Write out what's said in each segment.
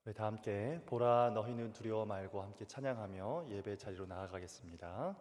우리 다 함께 보라 너희는 두려워 말고 함께 찬양하며 예배 자리로 나아가겠습니다.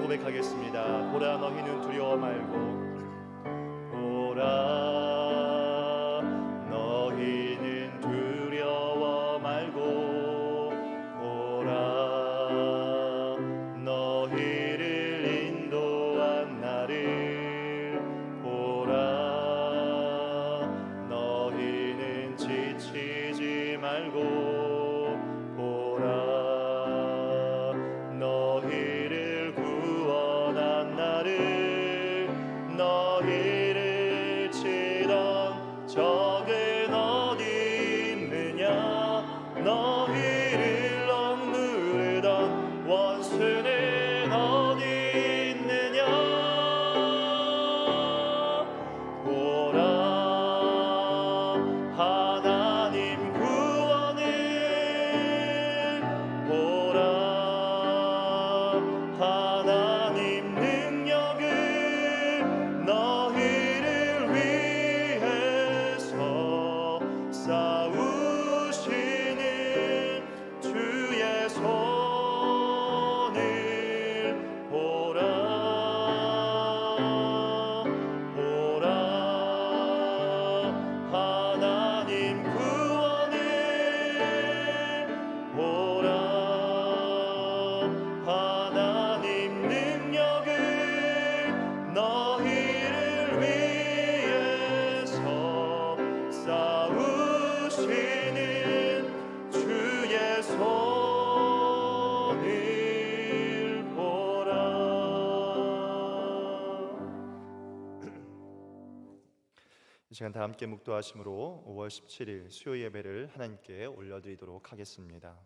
고백하겠습니다. 보라 너희는 두려워 말고, 보라 너희는 두려워 말고, 보라 너희를 인도한 나를, 보라 너희는 지치지 말고, 보라 너희를 구원한 나를, 너희를 치던 적은 어디 있느냐, 너희를 억누르던 원수는 어디 있느냐. 보라 하나님 구원을, 보라 하나님 능력을, 너희를 위해서 싸우시는 주의 손을 보라, 보라 하나님 구원을, 보라 하나님 능력을, 너희를 위해서 싸우시는 주의 손을 보라. 이 시간 다 함께 묵도하심으로 5월 17일 수요 예배를 하나님께 올려드리도록 하겠습니다.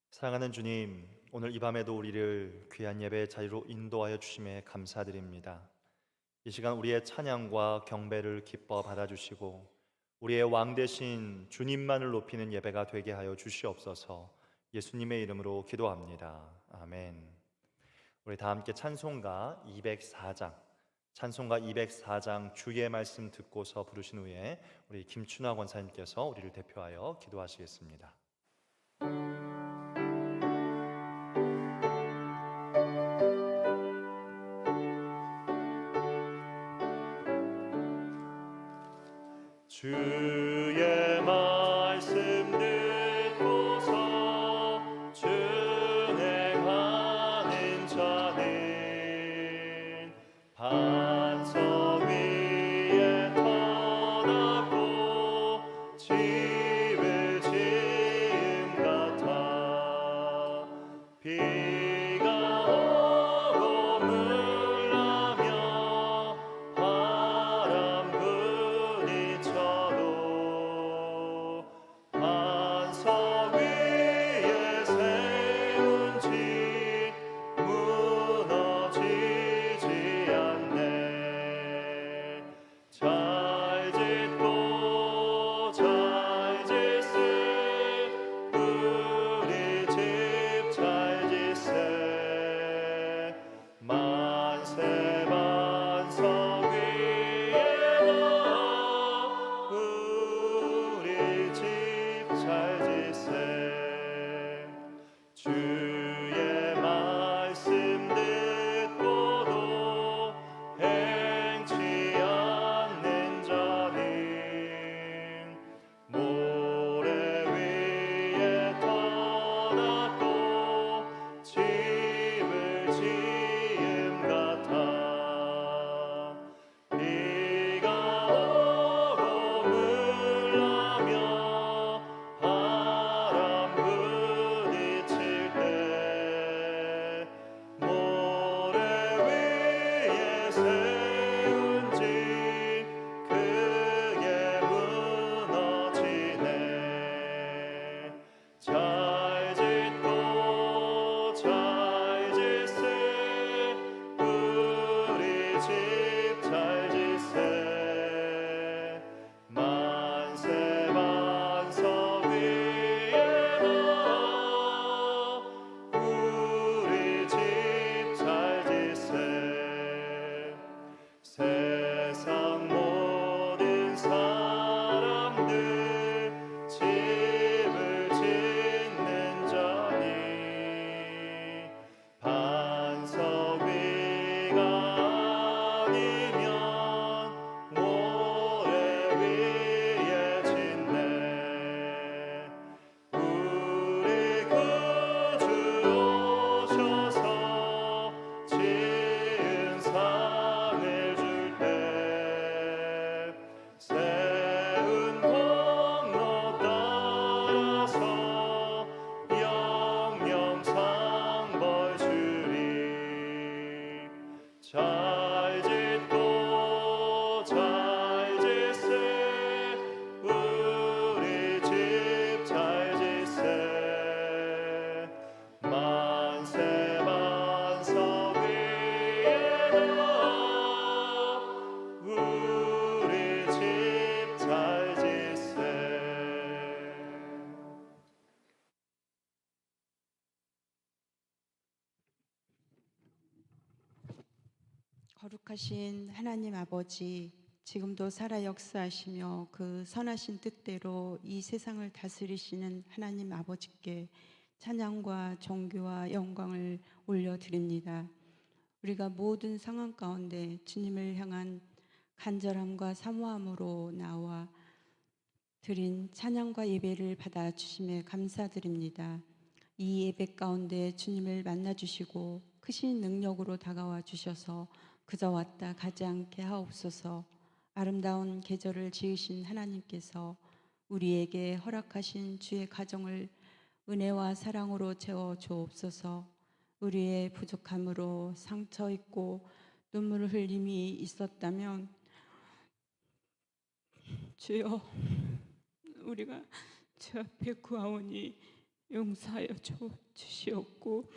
사랑하는 주님, 오늘 이 밤에도 우리를 귀한 예배의 자리로 인도하여 주심에 감사드립니다. 이 시간 우리의 찬양과 경배를 기뻐 받아주시고 우리의 왕 되신 주님만을 높이는 예배가 되게 하여 주시옵소서. 예수님의 이름으로 기도합니다. 아멘. 우리 다 함께 찬송가 204장 주의 말씀 듣고서 부르신 후에 우리 김춘화 권사님께서 우리를 대표하여 기도하시겠습니다. 주의 말씀 듣고서 준행하는 자는 반석 위에 터놨고 집을 지은 같아. 비가 오고 물나며 바람 부딪혀도 반석 위에 세운 집 무너지지 않네. 잘 짓고 잘 짓세 우리 집 잘 짓세. 만세 반석 위에다 우리 집 잘 짓세. 주의 말씀 듣고도 행치 않는 자는 모래 위에 터놨고 집을 지음 같아. 비가 오고 물나며 바람 부딪힐 때 모래 위에 세운 집 크게 무너지네. 잘 짓고 잘 짓세 우리 집 잘 짓세. 만세 반석 위에다 우리 집 잘 짓세. 세상 모든 사람들 집을 짓는 자니 반석 위가 아니면 모래 위에 짓네. 우리 구주 오셔서 지은 상을 줄 때 세운 공로 따라서 영영상 벌 주리. 잘 짓고 잘 짓세 우리 집 잘 짓세. 만세 반석 위에다 우리 집 잘 짓세. 거룩하신 하나님 아버지, 지금도 살아 역사하시며 그 선하신 뜻대로 이 세상을 다스리시는 하나님 아버지께 찬양과 존귀와 영광을 올려드립니다. 우리가 모든 상황 가운데 주님을 향한 간절함과 사모함으로 나와 드린 찬양과 예배를 받아주심에 감사드립니다. 이 예배 가운데 주님을 만나주시고 크신 능력으로 다가와 주셔서 그저 왔다 가지 않게 하옵소서. 아름다운 계절을 지으신 하나님께서 우리에게 허락하신 주의 가정을 은혜와 사랑으로 채워 주옵소서. 우리의 부족함으로 상처 있고 눈물을 흘림이 있었다면 주여, 우리가 주 앞에 구하오니 용서하여 주시옵고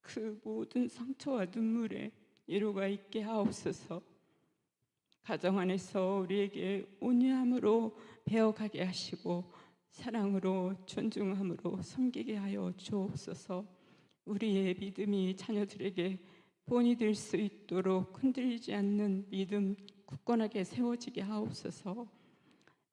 그 모든 상처와 눈물에 위로가 있게 하옵소서. 가정 안에서 우리에게 온유함으로 배워가게 하시고 사랑으로 존중함으로 섬기게 하여 주옵소서. 우리의 믿음이 자녀들에게 본이 될 수 있도록 흔들리지 않는 믿음 굳건하게 세워지게 하옵소서.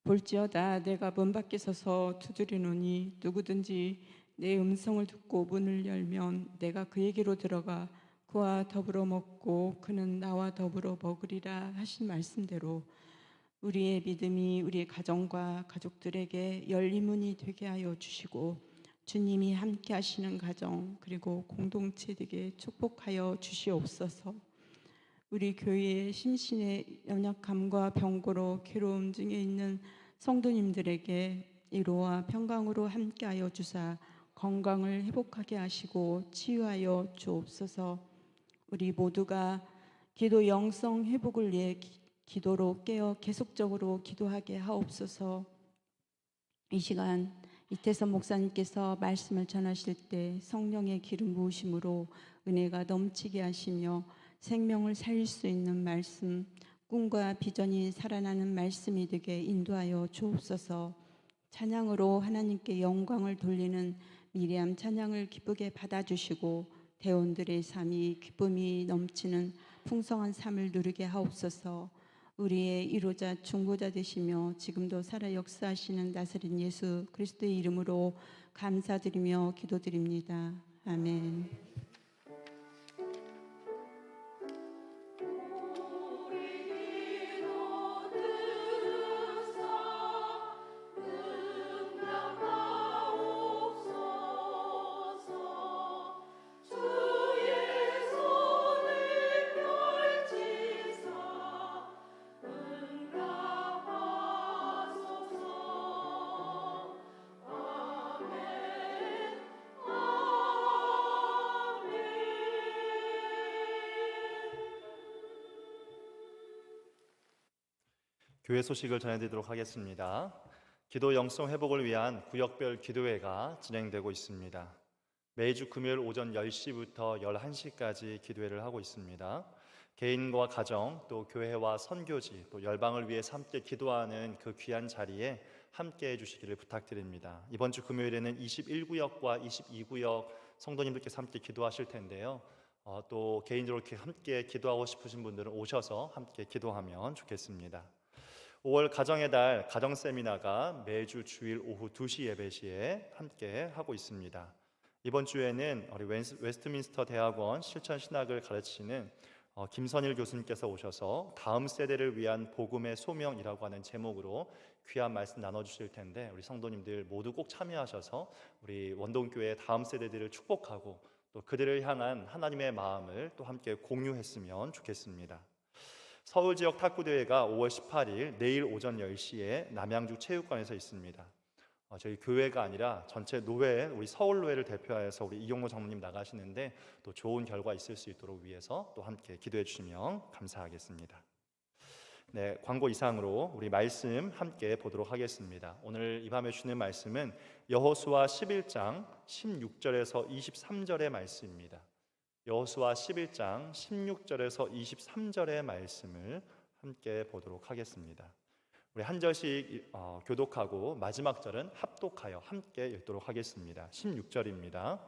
볼지어다 내가 문 밖에 서서 두드리노니 누구든지 내 음성을 듣고 문을 열면 내가 그에게로 들어가 그와 더불어 먹고 그는 나와 더불어 먹으리라 하신 말씀대로 우리의 믿음이 우리 가정과 가족들에게 열린 문이 되게 하여 주시고 주님이 함께 하시는 가정 그리고 공동체들에게 축복하여 주시옵소서. 우리 교회의 심신의 연약함과 병고로 괴로움 중에 있는 성도님들에게 위로와 평강으로 함께하여 주사 건강을 회복하게 하시고 치유하여 주옵소서. 우리 모두가 기도 영성 회복을 위해 기도로 깨어 계속적으로 기도하게 하옵소서. 이 시간 이태선 목사님께서 말씀을 전하실 때 성령의 기름 부으심으로 은혜가 넘치게 하시며 생명을 살릴 수 있는 말씀, 꿈과 비전이 살아나는 말씀이 되게 인도하여 주옵소서. 찬양으로 하나님께 영광을 돌리는 미리암 찬양을 기쁘게 받아주시고 대원들의 삶이 기쁨이 넘치는 풍성한 삶을 누리게 하옵소서. 우리의 이로자 중보자 되시며 지금도 살아 역사하시는 나사렛 예수 그리스도의 이름으로 감사드리며 기도드립니다. 아멘. 교회 소식을 전해드리도록 하겠습니다. 기도 영성 회복을 위한 구역별 기도회가 진행되고 있습니다. 매주 금요일 오전 10시부터 11시까지 기도회를 하고 있습니다. 개인과 가정, 또 교회와 선교지, 또 열방을 위해 함께 기도하는 그 귀한 자리에 함께 해주시기를 부탁드립니다. 이번 주 금요일에는 21구역과 22구역 성도님들께서 함께 기도하실 텐데요. 또 개인적으로 이렇게 함께 기도하고 싶으신 분들은 오셔서 함께 기도하면 좋겠습니다. 5월 가정의 달 가정 세미나가 매주 주일 오후 2시 예배 시에 함께 하고 있습니다. 이번 주에는 우리 웨스트민스터 대학원 실천 신학을 가르치시는 김선일 교수님께서 오셔서 다음 세대를 위한 복음의 소명이라고 하는 제목으로 귀한 말씀 나눠주실 텐데 우리 성도님들 모두 꼭 참여하셔서 우리 원동교회의 다음 세대들을 축복하고 또 그들을 향한 하나님의 마음을 또 함께 공유했으면 좋겠습니다. 서울 지역 탁구대회가 5월 18일 내일 오전 10시에 남양주 체육관에서 있습니다. 저희 교회가 아니라 전체 노회, 우리 서울노회를 대표하여서 우리 이용로 장로님 나가시는데 또 좋은 결과 있을 수 있도록 위해서 또 함께 기도해 주시면 감사하겠습니다. 네, 광고 이상으로 우리 말씀 함께 보도록 하겠습니다. 오늘 이 밤에 주는 말씀은 여호수아 11장 16절에서 23절의 말씀입니다. 여호수아 11장 16절에서 23절의 말씀을 함께 보도록 하겠습니다. 우리 한 절씩 교독하고 마지막 절은 합독하여 함께 읽도록 하겠습니다. 16절입니다.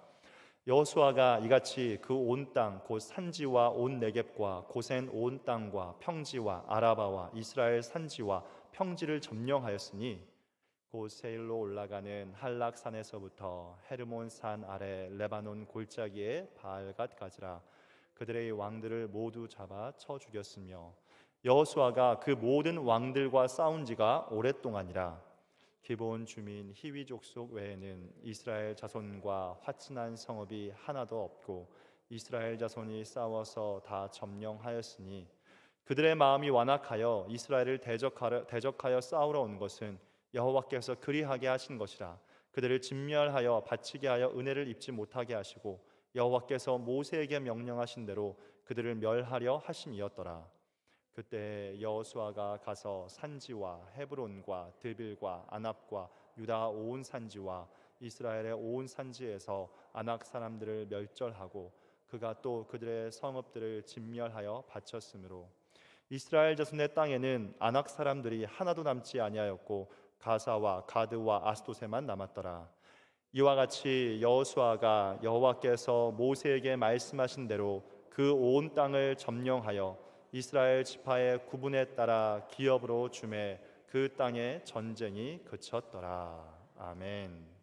여호수아가 이같이 그 온 땅 곧 산지와 온 네겝과 고센 온 땅과 평지와 아라바와 이스라엘 산지와 평지를 점령하였으니 곧 세일로 올라가는 한락산에서부터 헤르몬 산 아래 레바논 골짜기에 바알갓까지라 그들의 왕들을 모두 잡아 쳐 죽였으며 여호수아가 그 모든 왕들과 싸운 지가 오랫동안이라 기본 주민 히위 족속 외에는 이스라엘 자손과 화친한 성읍이 하나도 없고 이스라엘 자손이 싸워서 다 점령하였으니 그들의 마음이 완악하여 이스라엘을 대적하여 싸우러 온 것은 여호와께서 그리하게 하신 것이라 그들을 진멸하여 바치게 하여 은혜를 입지 못하게 하시고 여호와께서 모세에게 명령하신 대로 그들을 멸하려 하심이었더라. 그때 여호수아가 가서 산지와 헤브론과 드빌과 아납과 유다 온 산지와 이스라엘의 온 산지에서 아낙 사람들을 멸절하고 그가 또 그들의 성읍들을 진멸하여 바쳤으므로 이스라엘 자손의 땅에는 아낙 사람들이 하나도 남지 아니하였고 가사와 가드와 아스도세만 남았더라. 이와 같이 여호수아가 여호와께서 모세에게 말씀하신 대로 그 온 땅을 점령하여 이스라엘 지파의 구분에 따라 기업으로 주매 그 땅에 전쟁이 그쳤더라. 아멘.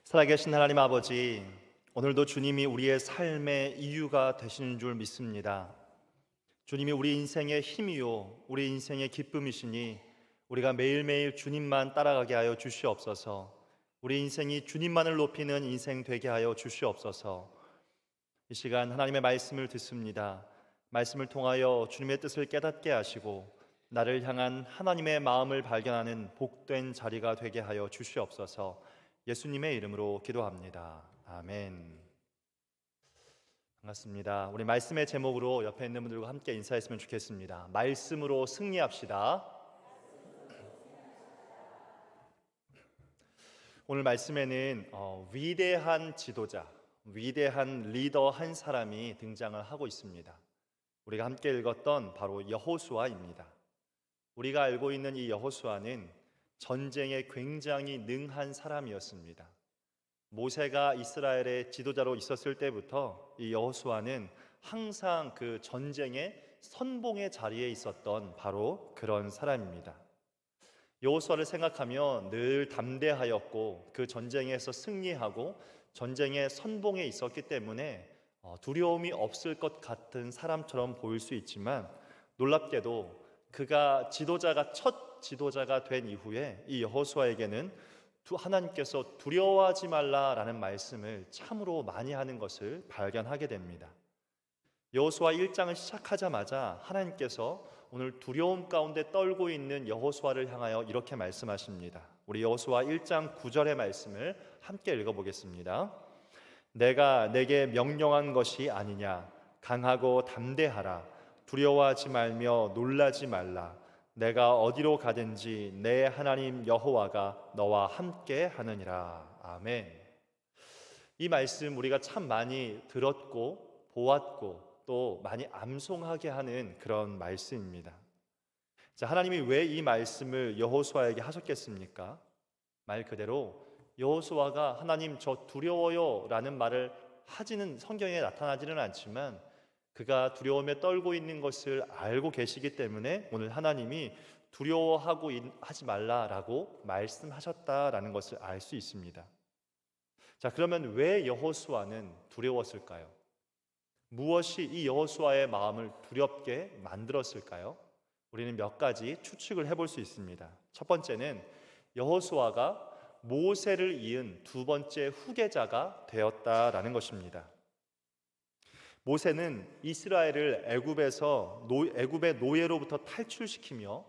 살아계신 하나님 아버지, 오늘도 주님이 우리의 삶의 이유가 되시는 줄 믿습니다. 주님이 우리 인생의 힘이요, 우리 인생의 기쁨이시니 우리가 매일매일 주님만 따라가게 하여 주시옵소서. 우리 인생이 주님만을 높이는 인생 되게 하여 주시옵소서. 이 시간 하나님의 말씀을 듣습니다. 말씀을 통하여 주님의 뜻을 깨닫게 하시고 나를 향한 하나님의 마음을 발견하는 복된 자리가 되게 하여 주시옵소서. 예수님의 이름으로 기도합니다. 아멘. 반갑습니다. 우리 말씀의 제목으로 옆에 있는 분들과 함께 인사했으면 좋겠습니다. 말씀으로 승리합시다. 오늘 말씀에는 위대한 지도자, 위대한 리더 한 사람이 등장을 하고 있습니다. 우리가 함께 읽었던 바로 여호수아입니다. 우리가 알고 있는 이 여호수아는 전쟁에 굉장히 능한 사람이었습니다. 모세가 이스라엘의 지도자로 있었을 때부터 이 여호수아는 항상 그 전쟁의 선봉의 자리에 있었던 바로 그런 사람입니다. 여호수아를 생각하면 늘 담대하였고 그 전쟁에서 승리하고 전쟁의 선봉에 있었기 때문에 두려움이 없을 것 같은 사람처럼 보일 수 있지만 놀랍게도 그가 첫 지도자가 된 이후에 이 여호수아에게는 하나님께서 두려워하지 말라라는 말씀을 참으로 많이 하는 것을 발견하게 됩니다. 여호수아 1장을 시작하자마자 하나님께서 오늘 두려움 가운데 떨고 있는 여호수아를 향하여 이렇게 말씀하십니다. 우리 여호수아 1장 9절의 말씀을 함께 읽어보겠습니다. 내가 내게 명령한 것이 아니냐. 강하고 담대하라. 두려워하지 말며 놀라지 말라. 내가 어디로 가든지 내 하나님 여호와가 너와 함께 하느니라. 아멘. 이 말씀 우리가 참 많이 들었고 보았고 또 많이 암송하게 하는 그런 말씀입니다. 자, 하나님이 왜 이 말씀을 여호수아에게 하셨겠습니까? 말 그대로 여호수아가 하나님 저 두려워요 라는 말을 하지는 성경에 나타나지는 않지만 그가 두려움에 떨고 있는 것을 알고 계시기 때문에 오늘 하나님이 두려워하고 하지 말라라고 말씀하셨다라는 것을 알 수 있습니다. 자, 그러면 왜 여호수아는 두려웠을까요? 무엇이 이 여호수아의 마음을 두렵게 만들었을까요? 우리는 몇 가지 추측을 해볼 수 있습니다. 첫 번째는 여호수아가 모세를 이은 두 번째 후계자가 되었다라는 것입니다. 모세는 이스라엘을 애굽의 노예로부터 탈출시키며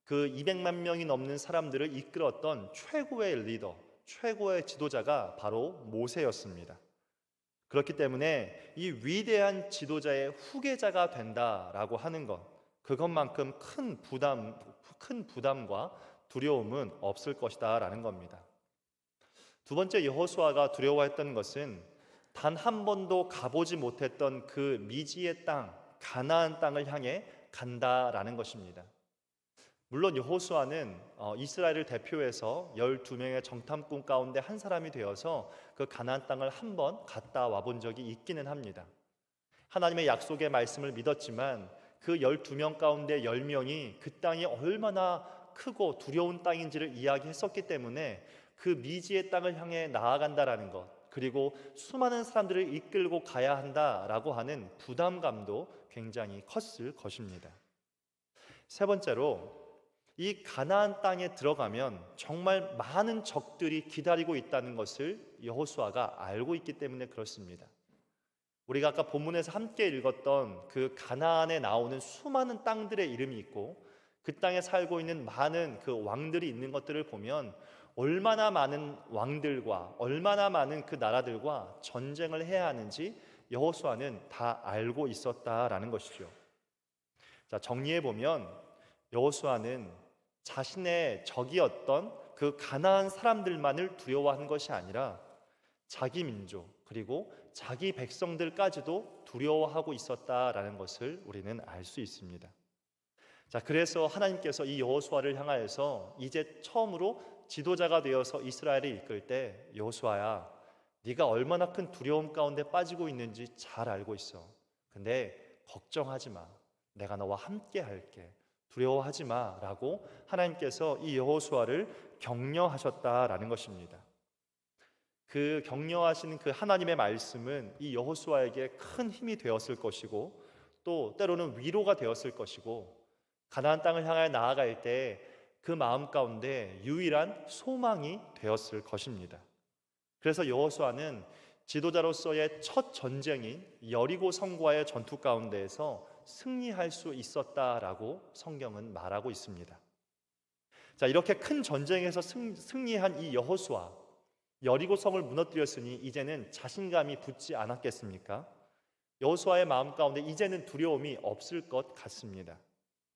그 200만 명이 넘는 사람들을 이끌었던 최고의 리더, 최고의 지도자가 바로 모세였습니다. 그렇기 때문에 이 위대한 지도자의 후계자가 된다라고 하는 것, 그것만큼 큰 부담과 두려움은 없을 것이다라는 겁니다. 두 번째, 여호수아가 두려워했던 것은 단 한 번도 가보지 못했던 그 미지의 땅, 가나안 땅을 향해 간다라는 것입니다. 물론 여호수아는 이스라엘을 대표해서 12명의 정탐꾼 가운데 한 사람이 되어서 그 가나안 땅을 한 번 갔다 와본 적이 있기는 합니다. 하나님의 약속의 말씀을 믿었지만 그 12명 가운데 10명이 그 땅이 얼마나 크고 두려운 땅인지를 이야기했었기 때문에 그 미지의 땅을 향해 나아간다라는 것, 그리고 수많은 사람들을 이끌고 가야 한다라고 하는 부담감도 굉장히 컸을 것입니다. 세 번째로, 이 가나안 땅에 들어가면 정말 많은 적들이 기다리고 있다는 것을 여호수아가 알고 있기 때문에 그렇습니다. 우리가 아까 본문에서 함께 읽었던 그 가나안에 나오는 수많은 땅들의 이름이 있고 그 땅에 살고 있는 많은 그 왕들이 있는 것들을 보면 얼마나 많은 왕들과 얼마나 많은 그 나라들과 전쟁을 해야 하는지 여호수아는 다 알고 있었다라는 것이죠. 자, 정리해 보면 여호수아는 자신의 적이었던 그 가나안 사람들만을 두려워한 것이 아니라 자기 민족 그리고 자기 백성들까지도 두려워하고 있었다라는 것을 우리는 알 수 있습니다. 자, 그래서 하나님께서 이 여호수아를 향하여서 이제 처음으로 지도자가 되어서 이스라엘을 이끌 때 여호수아야, 네가 얼마나 큰 두려움 가운데 빠지고 있는지 잘 알고 있어. 근데 걱정하지 마. 내가 너와 함께 할게. 두려워하지 마라고 하나님께서 이 여호수아를 격려하셨다라는 것입니다. 그 격려하시는 그 하나님의 말씀은 이 여호수아에게 큰 힘이 되었을 것이고 또 때로는 위로가 되었을 것이고 가나안 땅을 향해 나아갈 때 그 마음 가운데 유일한 소망이 되었을 것입니다. 그래서 여호수아는 지도자로서의 첫 전쟁인 여리고 성과의 전투 가운데에서 승리할 수 있었다라고 성경은 말하고 있습니다. 자, 이렇게 큰 전쟁에서 승리한 이 여호수아, 여리고 성을 무너뜨렸으니 이제는 자신감이 붙지 않았겠습니까? 여호수아의 마음 가운데 이제는 두려움이 없을 것 같습니다.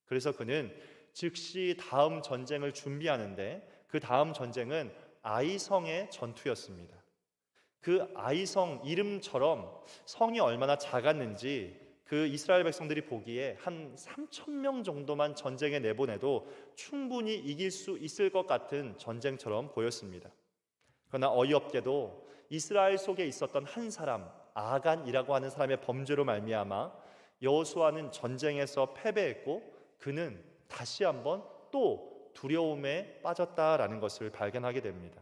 그래서 그는 즉시 다음 전쟁을 준비하는데 그 다음 전쟁은 아이성의 전투였습니다. 그 아이성 이름처럼 성이 얼마나 작았는지 그 이스라엘 백성들이 보기에 한 3,000명 정도만 전쟁에 내보내도 충분히 이길 수 있을 것 같은 전쟁처럼 보였습니다. 그러나 어이없게도 이스라엘 속에 있었던 한 사람, 아간이라고 하는 사람의 범죄로 말미암아 여호수아는 전쟁에서 패배했고 그는 다시 한번 또 두려움에 빠졌다라는 것을 발견하게 됩니다.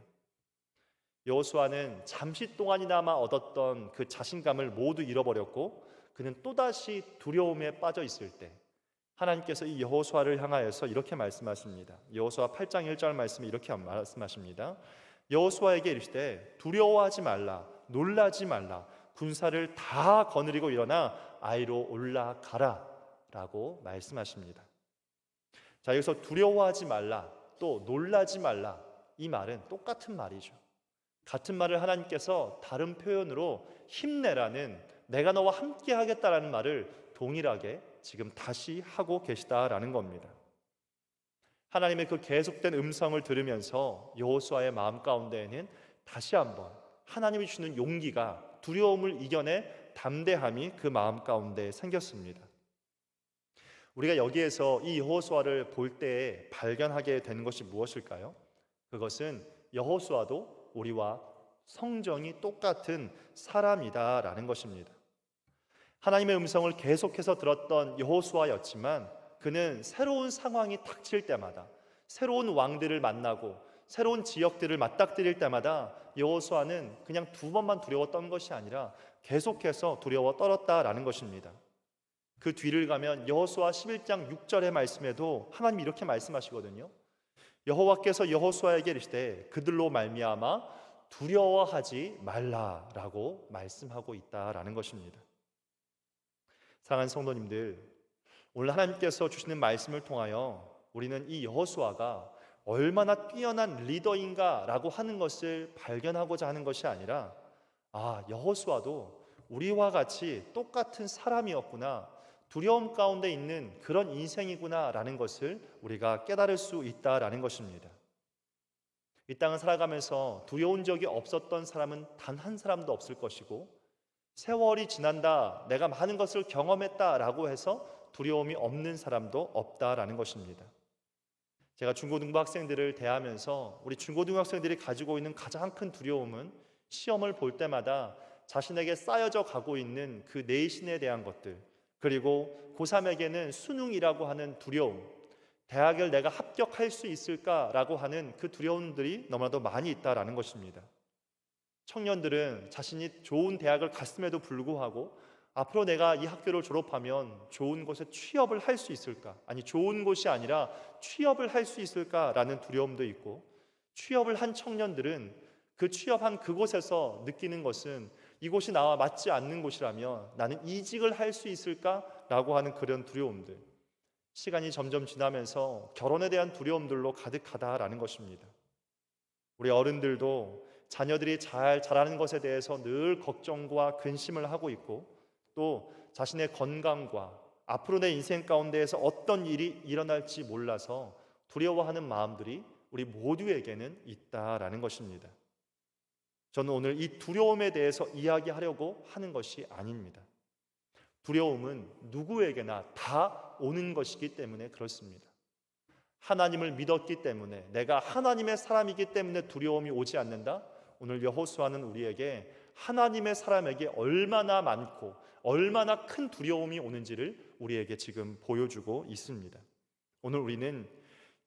여호수아는 잠시 동안이나마 얻었던 그 자신감을 모두 잃어버렸고 그는 또다시 두려움에 빠져 있을 때 하나님께서 이 여호수아를 향하여서 이렇게 말씀하십니다. 여호수아 8장 1절 말씀에 이렇게 말씀하십니다. 여호수아에게 이르시되 두려워하지 말라, 놀라지 말라, 군사를 다 거느리고 일어나 아이로 올라가라 라고 말씀하십니다. 자, 여기서 두려워하지 말라, 또 놀라지 말라, 이 말은 똑같은 말이죠. 같은 말을 하나님께서 다른 표현으로 힘내라는, 내가 너와 함께 하겠다라는 말을 동일하게 지금 다시 하고 계시다라는 겁니다. 하나님의 그 계속된 음성을 들으면서 여호수아의 마음 가운데에는 다시 한번 하나님이 주는 용기가, 두려움을 이겨내 담대함이 그 마음 가운데 생겼습니다. 우리가 여기에서 이 여호수아를 볼 때에 발견하게 되는 것이 무엇일까요? 그것은 여호수아도 우리와 성정이 똑같은 사람이다라는 것입니다. 하나님의 음성을 계속해서 들었던 여호수아였지만 그는 새로운 상황이 닥칠 때마다, 새로운 왕들을 만나고 새로운 지역들을 맞닥뜨릴 때마다 여호수아는 그냥 두 번만 두려웠던 것이 아니라 계속해서 두려워 떨었다라는 것입니다. 그 뒤를 가면 여호수아 11장 6절의 말씀에도 하나님이 이렇게 말씀하시거든요. 여호와께서 여호수아에게 이르시되 그들로 말미암아 두려워하지 말라라고 말씀하고 있다라는 것입니다. 사랑하는 성도님들, 오늘 하나님께서 주시는 말씀을 통하여 우리는 이 여호수아가 얼마나 뛰어난 리더인가라고 하는 것을 발견하고자 하는 것이 아니라 여호수아도 우리와 같이 똑같은 사람이었구나, 두려움 가운데 있는 그런 인생이구나라는 것을 우리가 깨달을 수 있다라는 것입니다. 이 땅을 살아가면서 두려운 적이 없었던 사람은 단 한 사람도 없을 것이고 세월이 지난다, 내가 많은 것을 경험했다라고 해서 두려움이 없는 사람도 없다라는 것입니다. 제가 중고등부 학생들을 대하면서 우리 중고등부 학생들이 가지고 있는 가장 큰 두려움은 시험을 볼 때마다 자신에게 쌓여져 가고 있는 그 내신에 대한 것들, 그리고 고3에게는 수능이라고 하는 두려움, 대학을 내가 합격할 수 있을까라고 하는 그 두려움들이 너무나도 많이 있다라는 것입니다. 청년들은 자신이 좋은 대학을 갔음에도 불구하고 앞으로 내가 이 학교를 졸업하면 좋은 곳에 취업을 할 수 있을까? 아니, 좋은 곳이 아니라 취업을 할 수 있을까라는 두려움도 있고, 취업을 한 청년들은 그 취업한 그곳에서 느끼는 것은 이곳이 나와 맞지 않는 곳이라면 나는 이직을 할 수 있을까라고 하는 그런 두려움들, 시간이 점점 지나면서 결혼에 대한 두려움들로 가득하다라는 것입니다. 우리 어른들도 자녀들이 잘 자라는 것에 대해서 늘 걱정과 근심을 하고 있고, 또 자신의 건강과 앞으로 내 인생 가운데에서 어떤 일이 일어날지 몰라서 두려워하는 마음들이 우리 모두에게는 있다라는 것입니다. 저는 오늘 이 두려움에 대해서 이야기하려고 하는 것이 아닙니다. 두려움은 누구에게나 다 오는 것이기 때문에 그렇습니다. 하나님을 믿었기 때문에, 내가 하나님의 사람이기 때문에 두려움이 오지 않는다? 오늘 여호수아는 우리에게 하나님의 사람에게 얼마나 많고 얼마나 큰 두려움이 오는지를 우리에게 지금 보여주고 있습니다. 오늘 우리는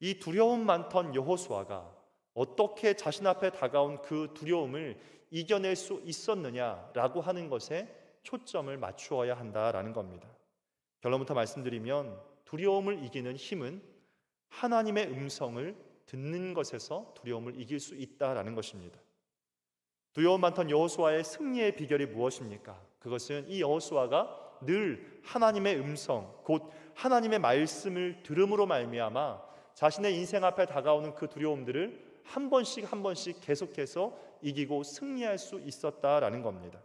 이 두려움 많던 여호수아가 어떻게 자신 앞에 다가온 그 두려움을 이겨낼 수 있었느냐라고 하는 것에 초점을 맞추어야 한다라는 겁니다. 결론부터 말씀드리면 두려움을 이기는 힘은 하나님의 음성을 듣는 것에서 두려움을 이길 수 있다라는 것입니다. 두려움 많던 여호수아의 승리의 비결이 무엇입니까? 그것은 이 여호수아가 늘 하나님의 음성, 곧 하나님의 말씀을 들음으로 말미암아 자신의 인생 앞에 다가오는 그 두려움들을 한 번씩 계속해서 이기고 승리할 수 있었다라는 겁니다.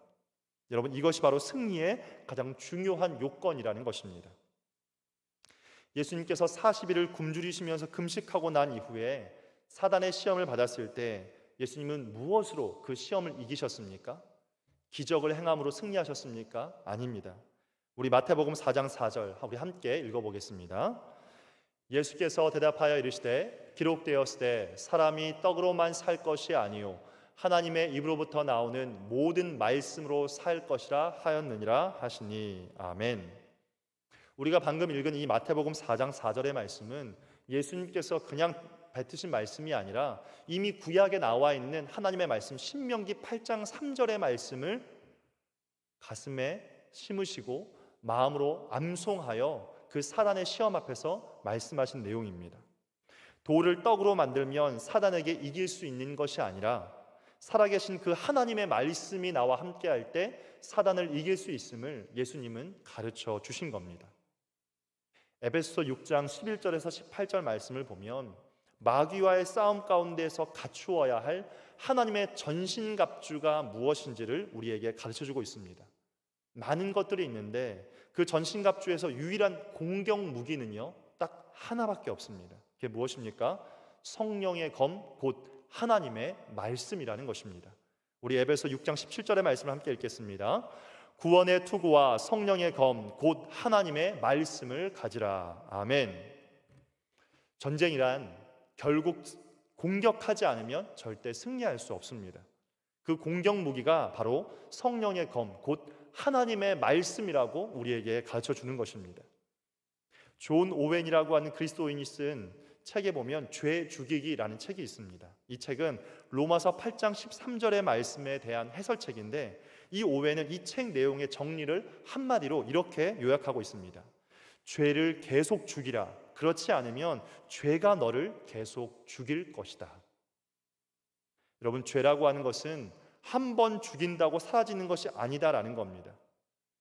여러분, 이것이 바로 승리의 가장 중요한 요건이라는 것입니다. 예수님께서 40일을 굶주리시면서 금식하고 난 이후에 사단의 시험을 받았을 때 예수님은 무엇으로 그 시험을 이기셨습니까? 기적을 행함으로 승리하셨습니까? 아닙니다. 우리 마태복음 4장 4절 우리 함께 읽어보겠습니다. 예수께서 대답하여 이르시되 기록되었으되 사람이 떡으로만 살 것이 아니요 하나님의 입으로부터 나오는 모든 말씀으로 살 것이라 하였느니라 하시니. 아멘. 우리가 방금 읽은 이 마태복음 4장 4절의 말씀은 예수님께서 그냥 뱉으신 말씀이 아니라 이미 구약에 나와 있는 하나님의 말씀 신명기 8장 3절의 말씀을 가슴에 심으시고 마음으로 암송하여 그 사단의 시험 앞에서 말씀하신 내용입니다. 돌을 떡으로 만들면 사단에게 이길 수 있는 것이 아니라 살아계신 그 하나님의 말씀이 나와 함께할 때 사단을 이길 수 있음을 예수님은 가르쳐 주신 겁니다. 에베소서 6장 11절에서 18절 말씀을 보면 마귀와의 싸움 가운데서 갖추어야 할 하나님의 전신갑주가 무엇인지를 우리에게 가르쳐주고 있습니다. 많은 것들이 있는데 그 전신갑주에서 유일한 공격 무기는요 딱 하나밖에 없습니다. 그게 무엇입니까? 성령의 검, 곧 하나님의 말씀이라는 것입니다. 우리 에베소 6장 17절의 말씀을 함께 읽겠습니다. 구원의 투구와 성령의 검, 곧 하나님의 말씀을 가지라. 아멘. 전쟁이란 결국 공격하지 않으면 절대 승리할 수 없습니다. 그 공격 무기가 바로 성령의 검, 곧 하나님의 말씀이라고 우리에게 가르쳐 주는 것입니다. 존 오웬이라고 하는 그리스도인이 쓴 책에 보면 죄 죽이기라는 책이 있습니다. 이 책은 로마서 8장 13절의 말씀에 대한 해설책인데 이 오웬은 이 책 내용의 정리를 한마디로 이렇게 요약하고 있습니다. 죄를 계속 죽이라. 그렇지 않으면 죄가 너를 계속 죽일 것이다. 여러분, 죄라고 하는 것은 한 번 죽인다고 사라지는 것이 아니다라는 겁니다.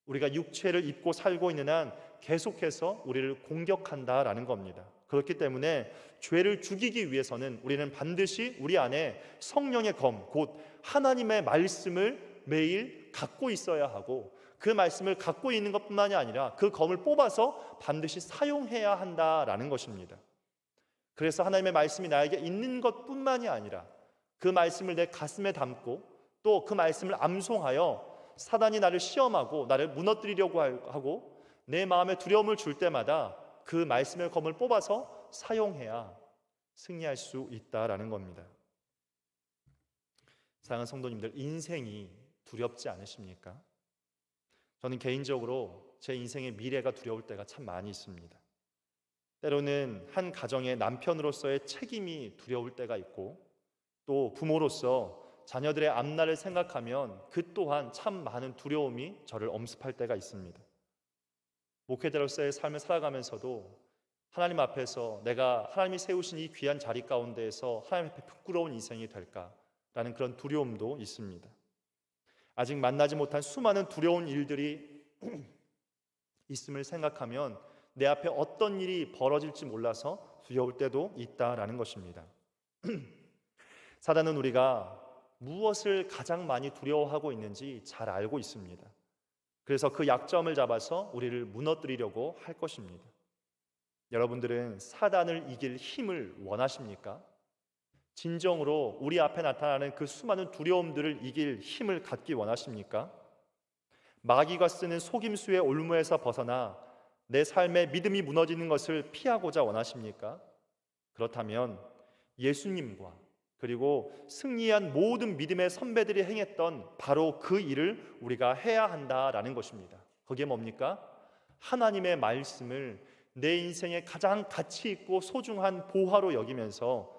우리가 육체를 입고 살고 있는 한 계속해서 우리를 공격한다라는 겁니다. 그렇기 때문에 죄를 죽이기 위해서는 우리는 반드시 우리 안에 성령의 검, 곧 하나님의 말씀을 매일 갖고 있어야 하고 그 말씀을 갖고 있는 것뿐만이 아니라 그 검을 뽑아서 반드시 사용해야 한다라는 것입니다. 그래서 하나님의 말씀이 나에게 있는 것뿐만이 아니라 그 말씀을 내 가슴에 담고 또 그 말씀을 암송하여 사단이 나를 시험하고 나를 무너뜨리려고 하고 내 마음에 두려움을 줄 때마다 그 말씀의 검을 뽑아서 사용해야 승리할 수 있다라는 겁니다. 사랑하는 성도님들, 인생이 두렵지 않으십니까? 저는 개인적으로 제 인생의 미래가 두려울 때가 참 많이 있습니다. 때로는 한 가정의 남편으로서의 책임이 두려울 때가 있고 또 부모로서 자녀들의 앞날을 생각하면 그 또한 참 많은 두려움이 저를 엄습할 때가 있습니다. 목회자로서의 삶을 살아가면서도 하나님 앞에서 내가 하나님이 세우신 이 귀한 자리 가운데에서 하나님 앞에 부끄러운 인생이 될까라는 그런 두려움도 있습니다. 아직 만나지 못한 수많은 두려운 일들이 있음을 생각하면 내 앞에 어떤 일이 벌어질지 몰라서 두려울 때도 있다라는 것입니다. 사단은 우리가 무엇을 가장 많이 두려워하고 있는지 잘 알고 있습니다. 그래서 그 약점을 잡아서 우리를 무너뜨리려고 할 것입니다. 여러분들은 사단을 이길 힘을 원하십니까? 진정으로 우리 앞에 나타나는 그 수많은 두려움들을 이길 힘을 갖기 원하십니까? 마귀가 쓰는 속임수의 올무에서 벗어나 내 삶의 믿음이 무너지는 것을 피하고자 원하십니까? 그렇다면 예수님과 그리고 승리한 모든 믿음의 선배들이 행했던 바로 그 일을 우리가 해야 한다라는 것입니다. 그게 뭡니까? 하나님의 말씀을 내 인생의 가장 가치 있고 소중한 보화로 여기면서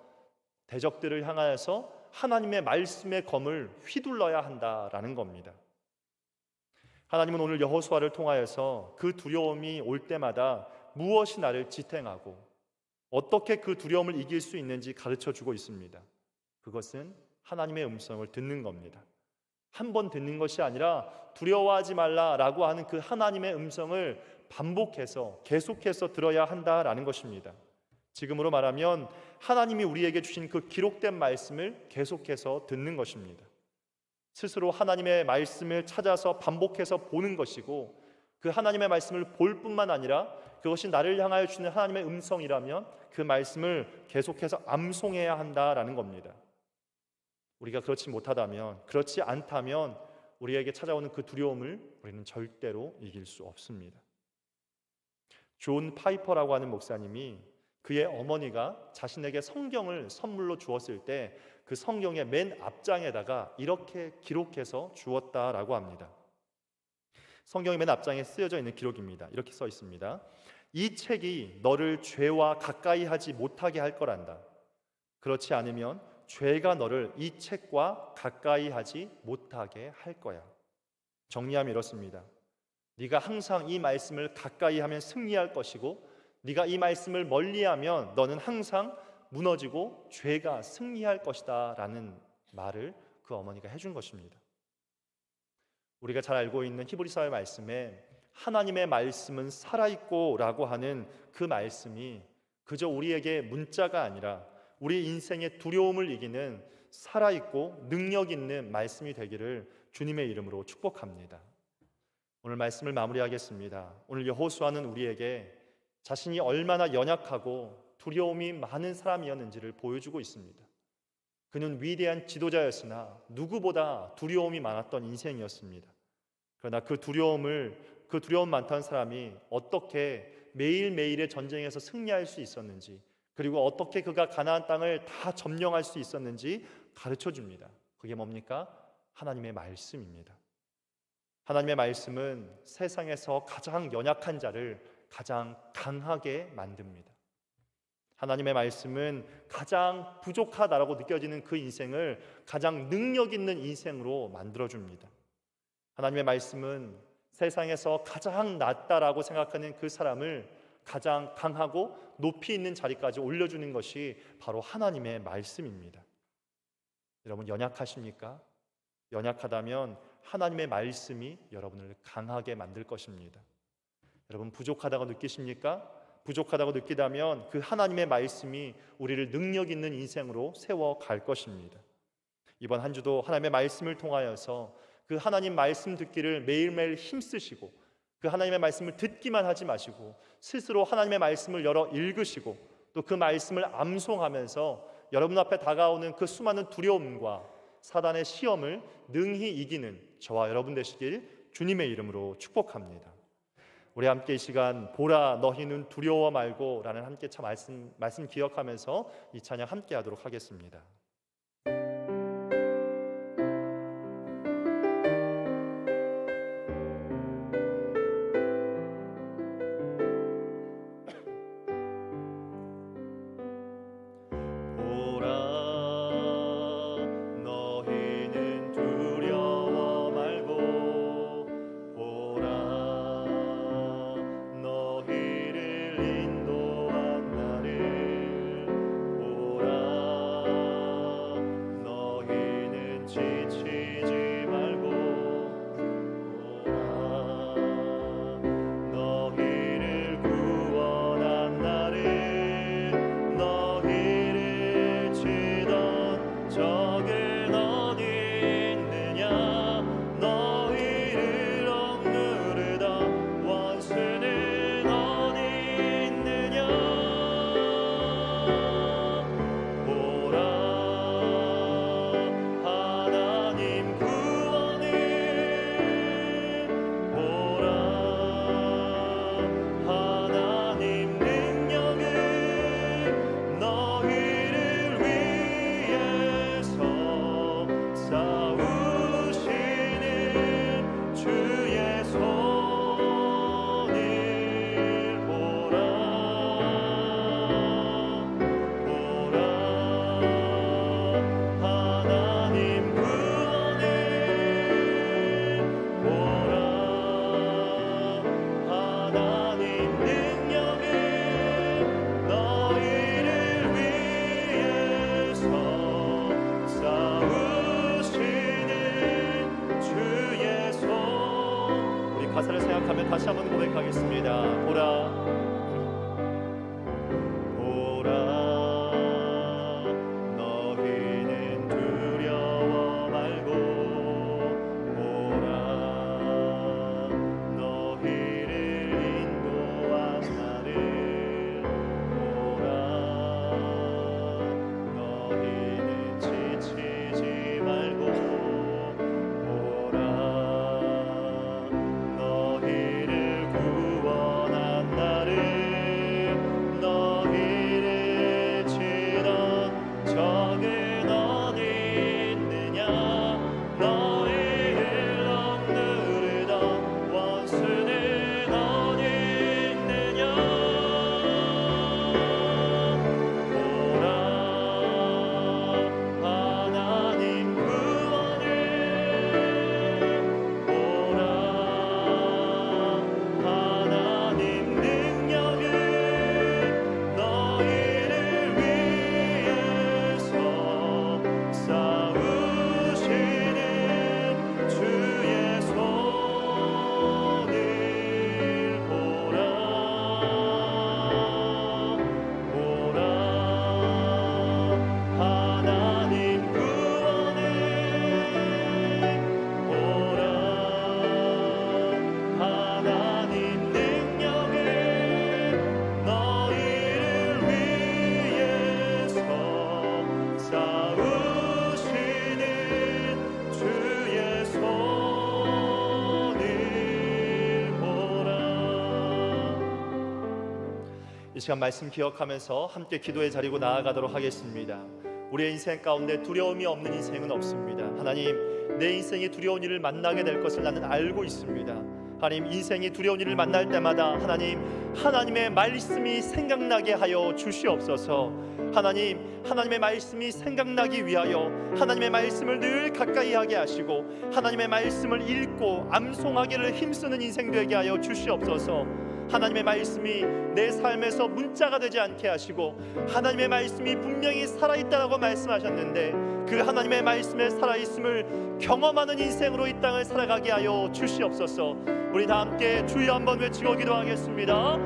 대적들을 향하여서 하나님의 말씀의 검을 휘둘러야 한다라는 겁니다. 하나님은 오늘 여호수아를 통하여서 그 두려움이 올 때마다 무엇이 나를 지탱하고 어떻게 그 두려움을 이길 수 있는지 가르쳐 주고 있습니다. 그것은 하나님의 음성을 듣는 겁니다. 한 번 듣는 것이 아니라 두려워하지 말라라고 하는 그 하나님의 음성을 반복해서 계속해서 들어야 한다라는 것입니다. 지금으로 말하면 하나님이 우리에게 주신 그 기록된 말씀을 계속해서 듣는 것입니다. 스스로 하나님의 말씀을 찾아서 반복해서 보는 것이고, 그 하나님의 말씀을 볼 뿐만 아니라 그것이 나를 향하여 주는 하나님의 음성이라면 그 말씀을 계속해서 암송해야 한다라는 겁니다. 우리가 그렇지 못하다면, 그렇지 않다면 우리에게 찾아오는 그 두려움을 우리는 절대로 이길 수 없습니다. 존 파이퍼라고 하는 목사님이 그의 어머니가 자신에게 성경을 선물로 주었을 때 그 성경의 맨 앞장에다가 이렇게 기록해서 주었다라고 합니다. 성경의 맨 앞장에 쓰여져 있는 기록입니다. 이렇게 써 있습니다. 이 책이 너를 죄와 가까이 하지 못하게 할 거란다. 그렇지 않으면 죄가 너를 이 책과 가까이 하지 못하게 할 거야. 정리하면 이렇습니다. 네가 항상 이 말씀을 가까이 하면 승리할 것이고, 네가 이 말씀을 멀리하면 너는 항상 무너지고 죄가 승리할 것이다 라는 말을 그 어머니가 해준 것입니다. 우리가 잘 알고 있는 히브리서의 말씀에 하나님의 말씀은 살아있고 라고 하는 그 말씀이 그저 우리에게 문자가 아니라 우리 인생의 두려움을 이기는 살아있고 능력 있는 말씀이 되기를 주님의 이름으로 축복합니다. 오늘 말씀을 마무리하겠습니다. 오늘 여호수아는 우리에게 자신이 얼마나 연약하고 두려움이 많은 사람이었는지를 보여주고 있습니다. 그는 위대한 지도자였으나 누구보다 두려움이 많았던 인생이었습니다. 그러나 그 두려움 많던 사람이 어떻게 매일매일의 전쟁에서 승리할 수 있었는지, 그리고 어떻게 그가 가나안 땅을 다 점령할 수 있었는지 가르쳐 줍니다. 그게 뭡니까? 하나님의 말씀입니다. 하나님의 말씀은 세상에서 가장 연약한 자를 가장 강하게 만듭니다. 하나님의 말씀은 가장 부족하다라고 느껴지는 그 인생을 가장 능력 있는 인생으로 만들어줍니다. 하나님의 말씀은 세상에서 가장 낫다라고 생각하는 그 사람을 가장 강하고 높이 있는 자리까지 올려주는 것이 바로 하나님의 말씀입니다. 여러분, 연약하십니까? 연약하다면 하나님의 말씀이 여러분을 강하게 만들 것입니다. 여러분, 부족하다고 느끼십니까? 부족하다고 느끼다면 그 하나님의 말씀이 우리를 능력 있는 인생으로 세워갈 것입니다. 이번 한 주도 하나님의 말씀을 통하여서 그 하나님 말씀 듣기를 매일매일 힘쓰시고, 그 하나님의 말씀을 듣기만 하지 마시고 스스로 하나님의 말씀을 열어 읽으시고, 또 그 말씀을 암송하면서 여러분 앞에 다가오는 그 수많은 두려움과 사단의 시험을 능히 이기는 저와 여러분 되시길 주님의 이름으로 축복합니다. 우리 함께 이 시간 보라 너희는 두려워 말고 라는 함께 참 말씀 기억하면서 이 찬양 함께 하도록 하겠습니다. 다시 한번 고백하겠습니다. 보라, 보라, 너희는 두려워 말고, 보라, 너희를 인도한 나를, 보라, 너희는 지치지 말고, 보라, 너희를 구원한 나를, 너희를 치던 적은 어디 있느냐, 너희를 억누르던 원수는 어디 있느냐. 보라, 하나님 구원을, 보라, 하나님 능력을, 너희를 위해서 싸우시는 주의 손을 보라, 보라, 하나님 구원을, 보라, 하나님 능력을, 너희를 위해서 싸우시는 주의 손을 보라. 이 시간 말씀 기억하면서 함께 기도의 자리로 나아가도록 하겠습니다. 우리의 인생 가운데 두려움이 없는 인생은 없습니다. 하나님, 내 인생이 두려운 일을 만나게 될 것을 나는 알고 있습니다. 하나님, 인생이 두려운 일을 만날 때마다 하나님, 하나님의 말씀이 생각나게 하여 주시옵소서. 하나님, 하나님의 말씀이 생각나기 위하여 하나님의 말씀을 늘 가까이 하게 하시고 하나님의 말씀을 읽고 암송하기를 힘쓰는 인생 되게 하여 주시옵소서. 하나님의 말씀이 내 삶에서 문자가 되지 않게 하시고, 하나님의 말씀이 분명히 살아있다라고 말씀하셨는데 그 하나님의 말씀에 살아있음을 경험하는 인생으로 이 땅을 살아가게 하여 주시옵소서. 우리 다 함께 주여 한번 외치고 기도하겠습니다.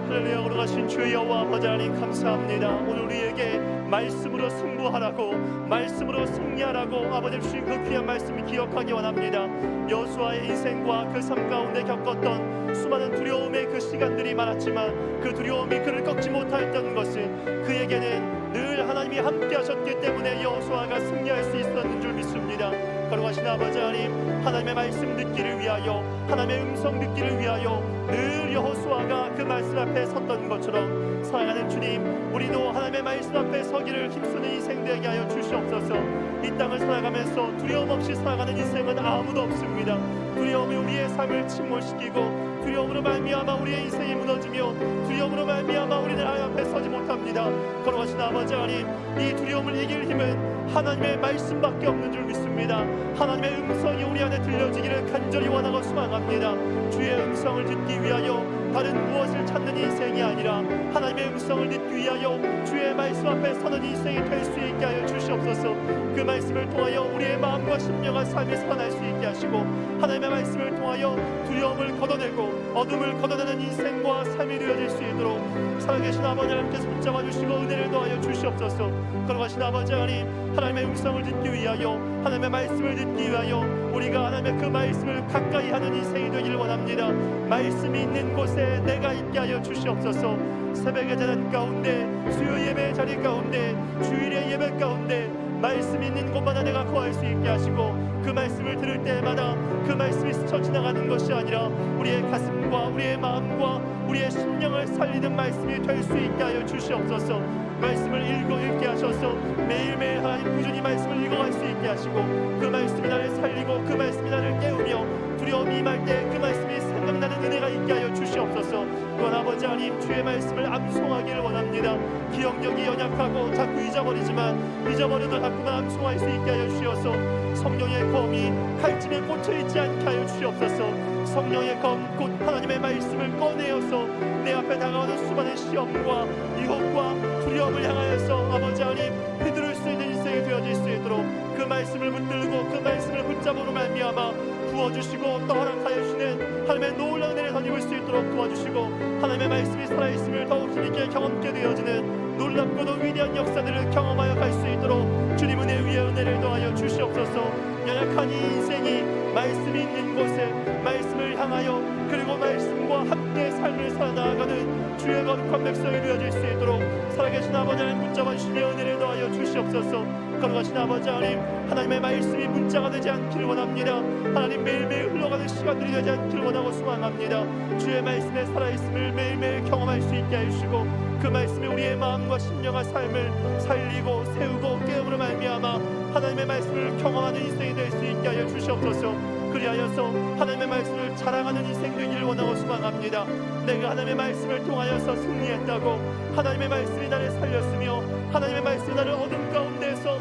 할렐루야. 걸어가신 주의 여호와 아버지 하나님 감사합니다. 오늘 우리에게 말씀으로 승부하라고, 말씀으로 승리하라고 아버지 주신 그 귀한 말씀을 기억하기 원합니다. 여호수아의 인생과 그 삶 가운데 겪었던 수많은 두려움의 그 시간들이 많았지만 그 두려움이 그를 꺾지 못하였던 것은 그에게는 늘 하나님이 함께 하셨기 때문에 여호수아가 승리할 수 있었는 줄 믿습니다. 걸어가신 아버지 하나님, 하나님의 말씀 듣기를 위하여, 하나님의 음성 듣기를 위하여 늘 여호수아가 그 말씀 앞에 섰던 것처럼 사랑하는 주님, 우리도 하나님의 말씀 앞에 서기를 힘쓰는 인생 되게 하여 주시옵소서. 이 땅을 살아가면서 두려움 없이 살아가는 인생은 아무도 없습니다. 두려움이 우리의 삶을 침몰시키고 두려움으로 말미암아 우리의 인생이 무너지며 두려움으로 말미암아 우리는 하나님 앞에 서지 못합니다. 걸어가신 아버지 하나님, 이 두려움을 이길 힘은 하나님의 말씀밖에 없는 줄 믿습니다. 하나님의 음성이 우리 안에 들려지기를 간절히 원하고 소망합니다. 주의 음성을 듣기 위하여 다른 무엇을 찾는 인생이 아니라 하나님의 음성을 듣기 위하여 주의 말씀 앞에 서는 인생이 될 수 있게 하여 주시옵소서. 그 말씀을 통하여 우리의 마음과 심령과 삶이 살아날 수 있게 하시고 하나님의 말씀을 통하여 두려움을 걷어내고 어둠을 걷어내는 인생과 삶이 되어질 수 있도록 살아계신 아버지 하나님께서 붙잡아 주시고 은혜를 더하여 주시옵소서. 걸어가신 아버지 하나님, 하나님의 음성을 듣기 위하여 하나님의 말씀을 듣기 위하여 우리가 하나님의 그 말씀을 가까이 하는 인생이 되기를 원합니다. 말씀이 있는 곳에 내가 있게 하여 주시옵소서. 새벽의 재단 가운데, 수요 예배 자리 가운데, 주일의 예배 가운데 말씀이 있는 곳마다 내가 거할 수 있게 하시고 그 말씀을 들을 때마다 그 말씀이 스쳐 지나가는 것이 아니라 우리의 가슴과 우리의 마음과 우리의 심령을 살리는 말씀이 될 수 있게 하여 주시옵소서. 말씀을 읽게 하셔서 매일매일 하나님 꾸준히 말씀을 읽어갈 수 있게 하시고 그 말씀이 나를 살리고 그 말씀이 나를 깨우며 두려움이 임할 때 그 말씀이 생각나는 은혜가 있게 하여 주시옵소서. 또한 아버지 하나님, 주의 말씀을 암송하기를 원합니다. 기억력이 연약하고 자꾸 잊어버려도 자꾸만 암송할 수 있게 하여 주시옵소서. 성령의 검이 칼집에 꽂혀 있지 않게 하여 주시옵소서. 성령의 검 곧 하나님의 말씀을 꺼내어서 내 앞에 다가오는 수많은 시험과 유혹과 두려움을 향하여서 아버지 하나님 휘두를 수 있는 인생이 되어 누려질 수 있도록 그 말씀을 붙들고 그 말씀을 붙잡으로 말미암아 부어주시고 또 허락하여 주시는 하나님의 놀라운 은혜를 덧입을 수 있도록 도와주시고 하나님의 말씀이 살아있음을 더욱 힘있게 경험케 되어지는 놀랍고도 위대한 역사들을 경험하여 갈 수 있도록 주님 은혜 위에 은혜를 더하여 주시옵소서. 연약한 이 인생이 말씀이 있는 곳에 말씀을 향하여 그리고 말씀과 함께 삶을 살아나가는 주의 거룩한 백성이 되어질 수 있도록 살아계신 아버지 하나님 붙잡아 주시며 은혜를 더하여 주시옵소서. 걸어가신 아버지 하나님, 하나님의 말씀이 문자가 되지 않기를 원합니다. 하나님 매일매일 흘러가는 시간들이 되지 않기를 원하고 소망합니다. 주의 말씀에 살아있음을 매일매일 경험할 수 있게 해주시고 그 말씀이 우리의 마음과 심령과 삶을 살리고 세우고 깨움으로 말미암아 하나님의 말씀을 경험하는 인생이 될 수 있게 하여 주시옵소서. 그리하여서 하나님의 말씀을 자랑하는 인생 되기를 원하고 소망합니다. 내가 하나님의 말씀을 통하여서 승리했다고, 하나님의 말씀이 나를 살렸으며 하나님의 말씀이 나를 어둠 가운데서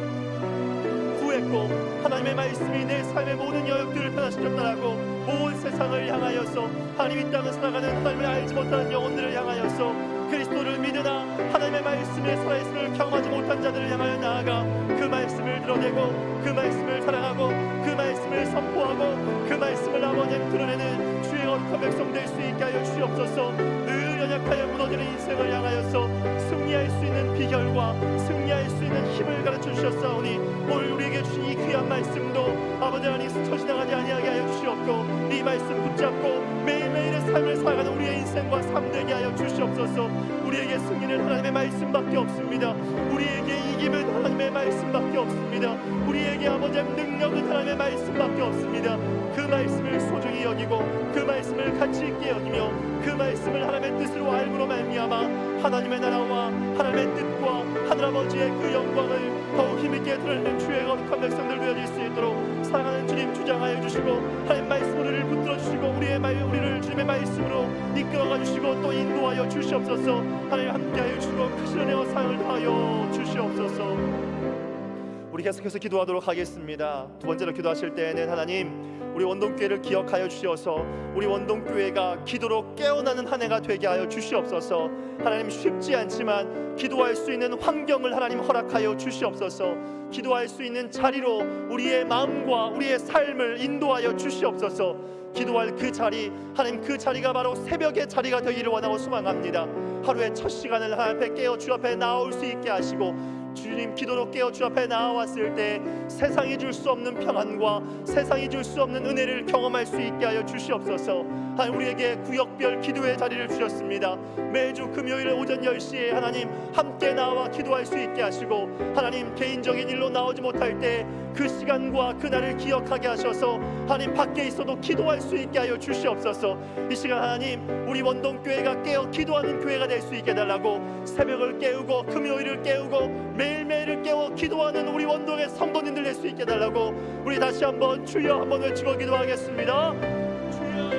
구했고 하나님의 말씀이 내 삶의 모든 여역들을 변화시켰다라고 온 세상을 향하여서 하나님 이 땅을 살아가는 하나님을 알지 못하는 영혼들을 향하여서 그리스도를 믿으나 하나님의 말씀에 살아있음을 경험하지 못한 자들을 향하여 나아가 그 말씀을 드러내고 그 말씀을 사랑하고 그 말씀을 선포하고 그 말씀을 아버지를 드러내는 주의 거룩한 백성 될 수 있게 하여 주시옵소서. 늘 연약하여 무너지는 인생을 향하여서 승리할 수 있는 비결과 승리할 수 있는 힘을 가르쳐 주셨사오니 오늘 우리에게 주신 이 귀한 말씀도 아버지 하나님 스쳐 지나가지 아니하게 하여 주시옵고 이 말씀 붙잡고 매일매일의 삶을 살아가는 우리의 인생과 삶 되게 하여 주시옵소서. 우리에게 승리는 하나님의 말씀밖에 없습니다. 우리에게 이김은 하나님의 말씀밖에 없습니다. 우리에게 아버지 능력은 하나님의 말씀밖에 없습니다. 그 말씀을 소중히 여기고 그 말씀을 가치 있게 여기며 그 말씀을 하나님의 뜻으로 알므로 말미암아 하나님의 나라와 하나님의 뜻과 하늘아버지의 그 영광을 더욱 힘있게 드러내는 주의 거룩한 백성들 되어질 수 있도록 사랑하는 주님 주장하여 주시고 하나님 말씀 우리를 붙들어 주시고 우리를 주님의 말씀으로 이끌어가 주시고 또 인도하여 주시옵소서. 하나님 함께하여 주시고 크신 은혜와 사랑을 다하여 주시옵소서. 우리 계속해서 기도하도록 하겠습니다. 두 번째로 기도하실 때에는 하나님 우리 원동교회를 기억하여 주시어서 우리 원동교회가 기도로 깨어나는 한 해가 되게 하여 주시옵소서. 하나님 쉽지 않지만 기도할 수 있는 환경을 하나님 허락하여 주시옵소서. 기도할 수 있는 자리로 우리의 마음과 우리의 삶을 인도하여 주시옵소서. 기도할 그 자리, 하나님 그 자리가 바로 새벽의 자리가 되기를 원하고 소망합니다. 하루의 첫 시간을 하나님 앞에 깨어 주 앞에 나올 수 있게 하시고 주님 기도로 깨어 주 앞에 나왔을 때 세상이 줄 수 없는 평안과 세상이 줄 수 없는 은혜를 경험할 수 있게 하여 주시옵소서. 하나님 우리에게 구역별 기도의 자리를 주셨습니다. 매주 금요일 오전 10시에 하나님 함께 나와 기도할 수 있게 하시고 하나님 개인적인 일로 나오지 못할 때 그 시간과 그날을 기억하게 하셔서 하나님 밖에 있어도 기도할 수 있게 하여 주시옵소서. 이 시간 하나님 우리 원동교회가 깨어 기도하는 교회가 될 수 있게 해달라고 새벽을 깨우고 금요일을 깨우고 매일매일을 깨워 기도하는 우리 원동의 성도님들 될 수 있게 해달라고 우리 다시 한번 주여 한번 외치고 기도하겠습니다. 주여.